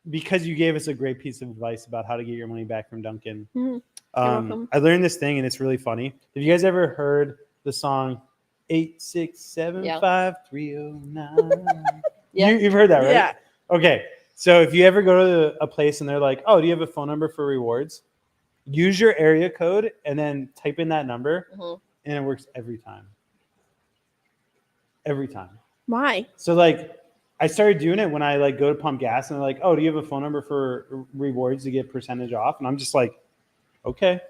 because you gave us a great piece of advice about how to get your money back from Dunkin', Mhm. welcome. I learned this thing and it's really funny. Have you guys ever heard the song 8675309? Yeah. You've heard that, right? Yeah. Okay. So if you ever go to a place and they're like, "Oh, do you have a phone number for rewards?" Use your area code and then type in that number, Mhm. and it works every time. Every time. Why? So like I started doing it when I like go to pump gas and they're like, "Oh, do you have a phone number for rewards to get percentage off?" And I'm just like, "Okay."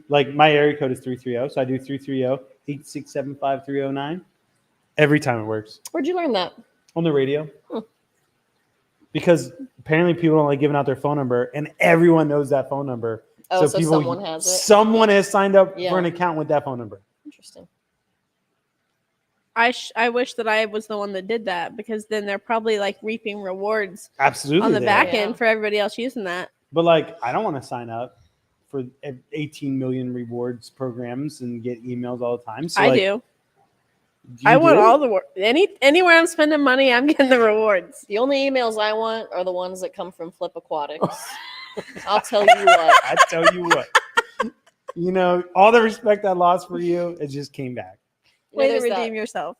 Like my area code is 330. So I do 330-8675309. Every time it works. Where'd you learn that? On the radio. Hmm. Because apparently people don't like giving out their phone number and everyone knows that phone number. Oh, so someone has it. Someone has signed up Yeah. for an account with that phone number. Interesting. I wish that I was the one that did that because then they're probably like reaping rewards Absolutely. on the they back are. Yeah. end for everybody else using that. But like, I don't want to sign up for 18 million rewards programs and get emails all the time. So I like, do. you I want do? all the anywhere I'm spending money, I'm getting the rewards. The only emails I want are the ones that come from Flip Aquatics. I'll tell you what. I tell you what. You know, all the respect I lost for you, it just came back. You know, Way to there's that- redeem yourself.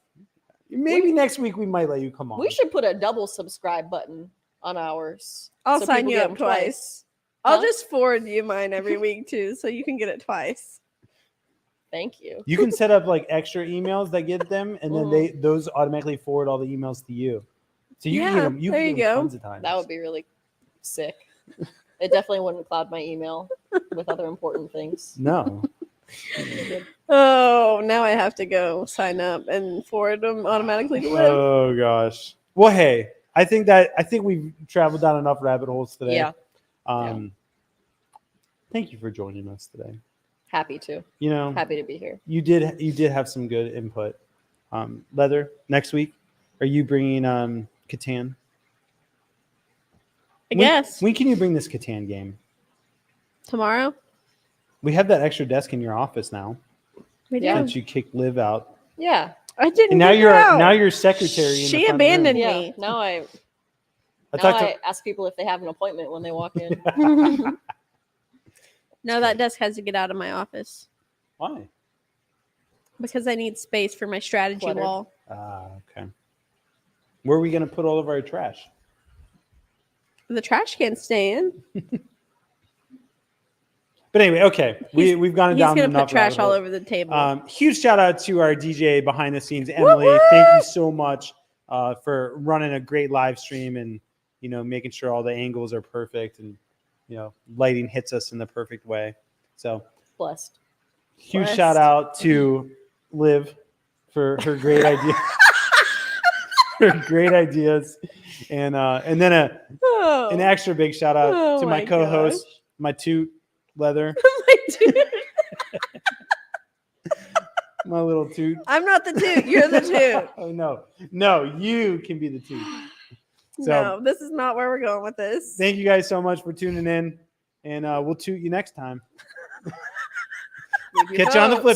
Maybe next week we might let you come on. We should put a double subscribe button on ours. I'll so sign people you get up them twice. I'll Huh? just forward you mine every week too, so you can get it twice. Thank you. You can set up like extra emails that get them, and then those automatically forward all the emails to you. So you can get them. You there can you get them go. tons of times. That would be really sick. It definitely wouldn't cloud my email with other important things. No. Oh, now I have to go sign up and forward them automatically to Liv. Oh gosh. Well, hey, I think we've traveled down enough rabbit holes today. Yeah. Thank you for joining us today. Happy to. You know, Happy to be here. you did have some good input. Leather, next week, are you bringing Catan? I guess When can you bring this Catan game? tomorrow. We have that extra desk in your office now We Yeah. do. since you kicked Liv out, Yeah. I didn't. and now get out. you're secretary. In the She front abandoned room. Yeah. me. Now I talked to- ask people if they have an appointment when they walk in. No, that desk has to get out of my office Why? because I need space for my strategy Cluttered. wall. Okay. Where are we gonna put all of our trash? The trash can stay in. But anyway, okay, we've gone He's down gonna enough put trash rabbit all holes. over the table. Huge shout out to our DJ behind the scenes, Emily. Woo-woo! Thank you so much for running a great live stream and making sure all the angles are perfect and lighting hits us in the perfect way. So Blessed. huge Blessed. shout out to Liv for her great idea, her great ideas, and then an extra big shout out Oh to my my co-host, gosh. my toot Leather, My dude. my little toot. I'm not the toot. You're the toot. Oh no, you can be the toot. So No, this is not where we're going with this. thank you guys so much for tuning in. and we'll toot you next time. Maybe Catch you on the hoax. flip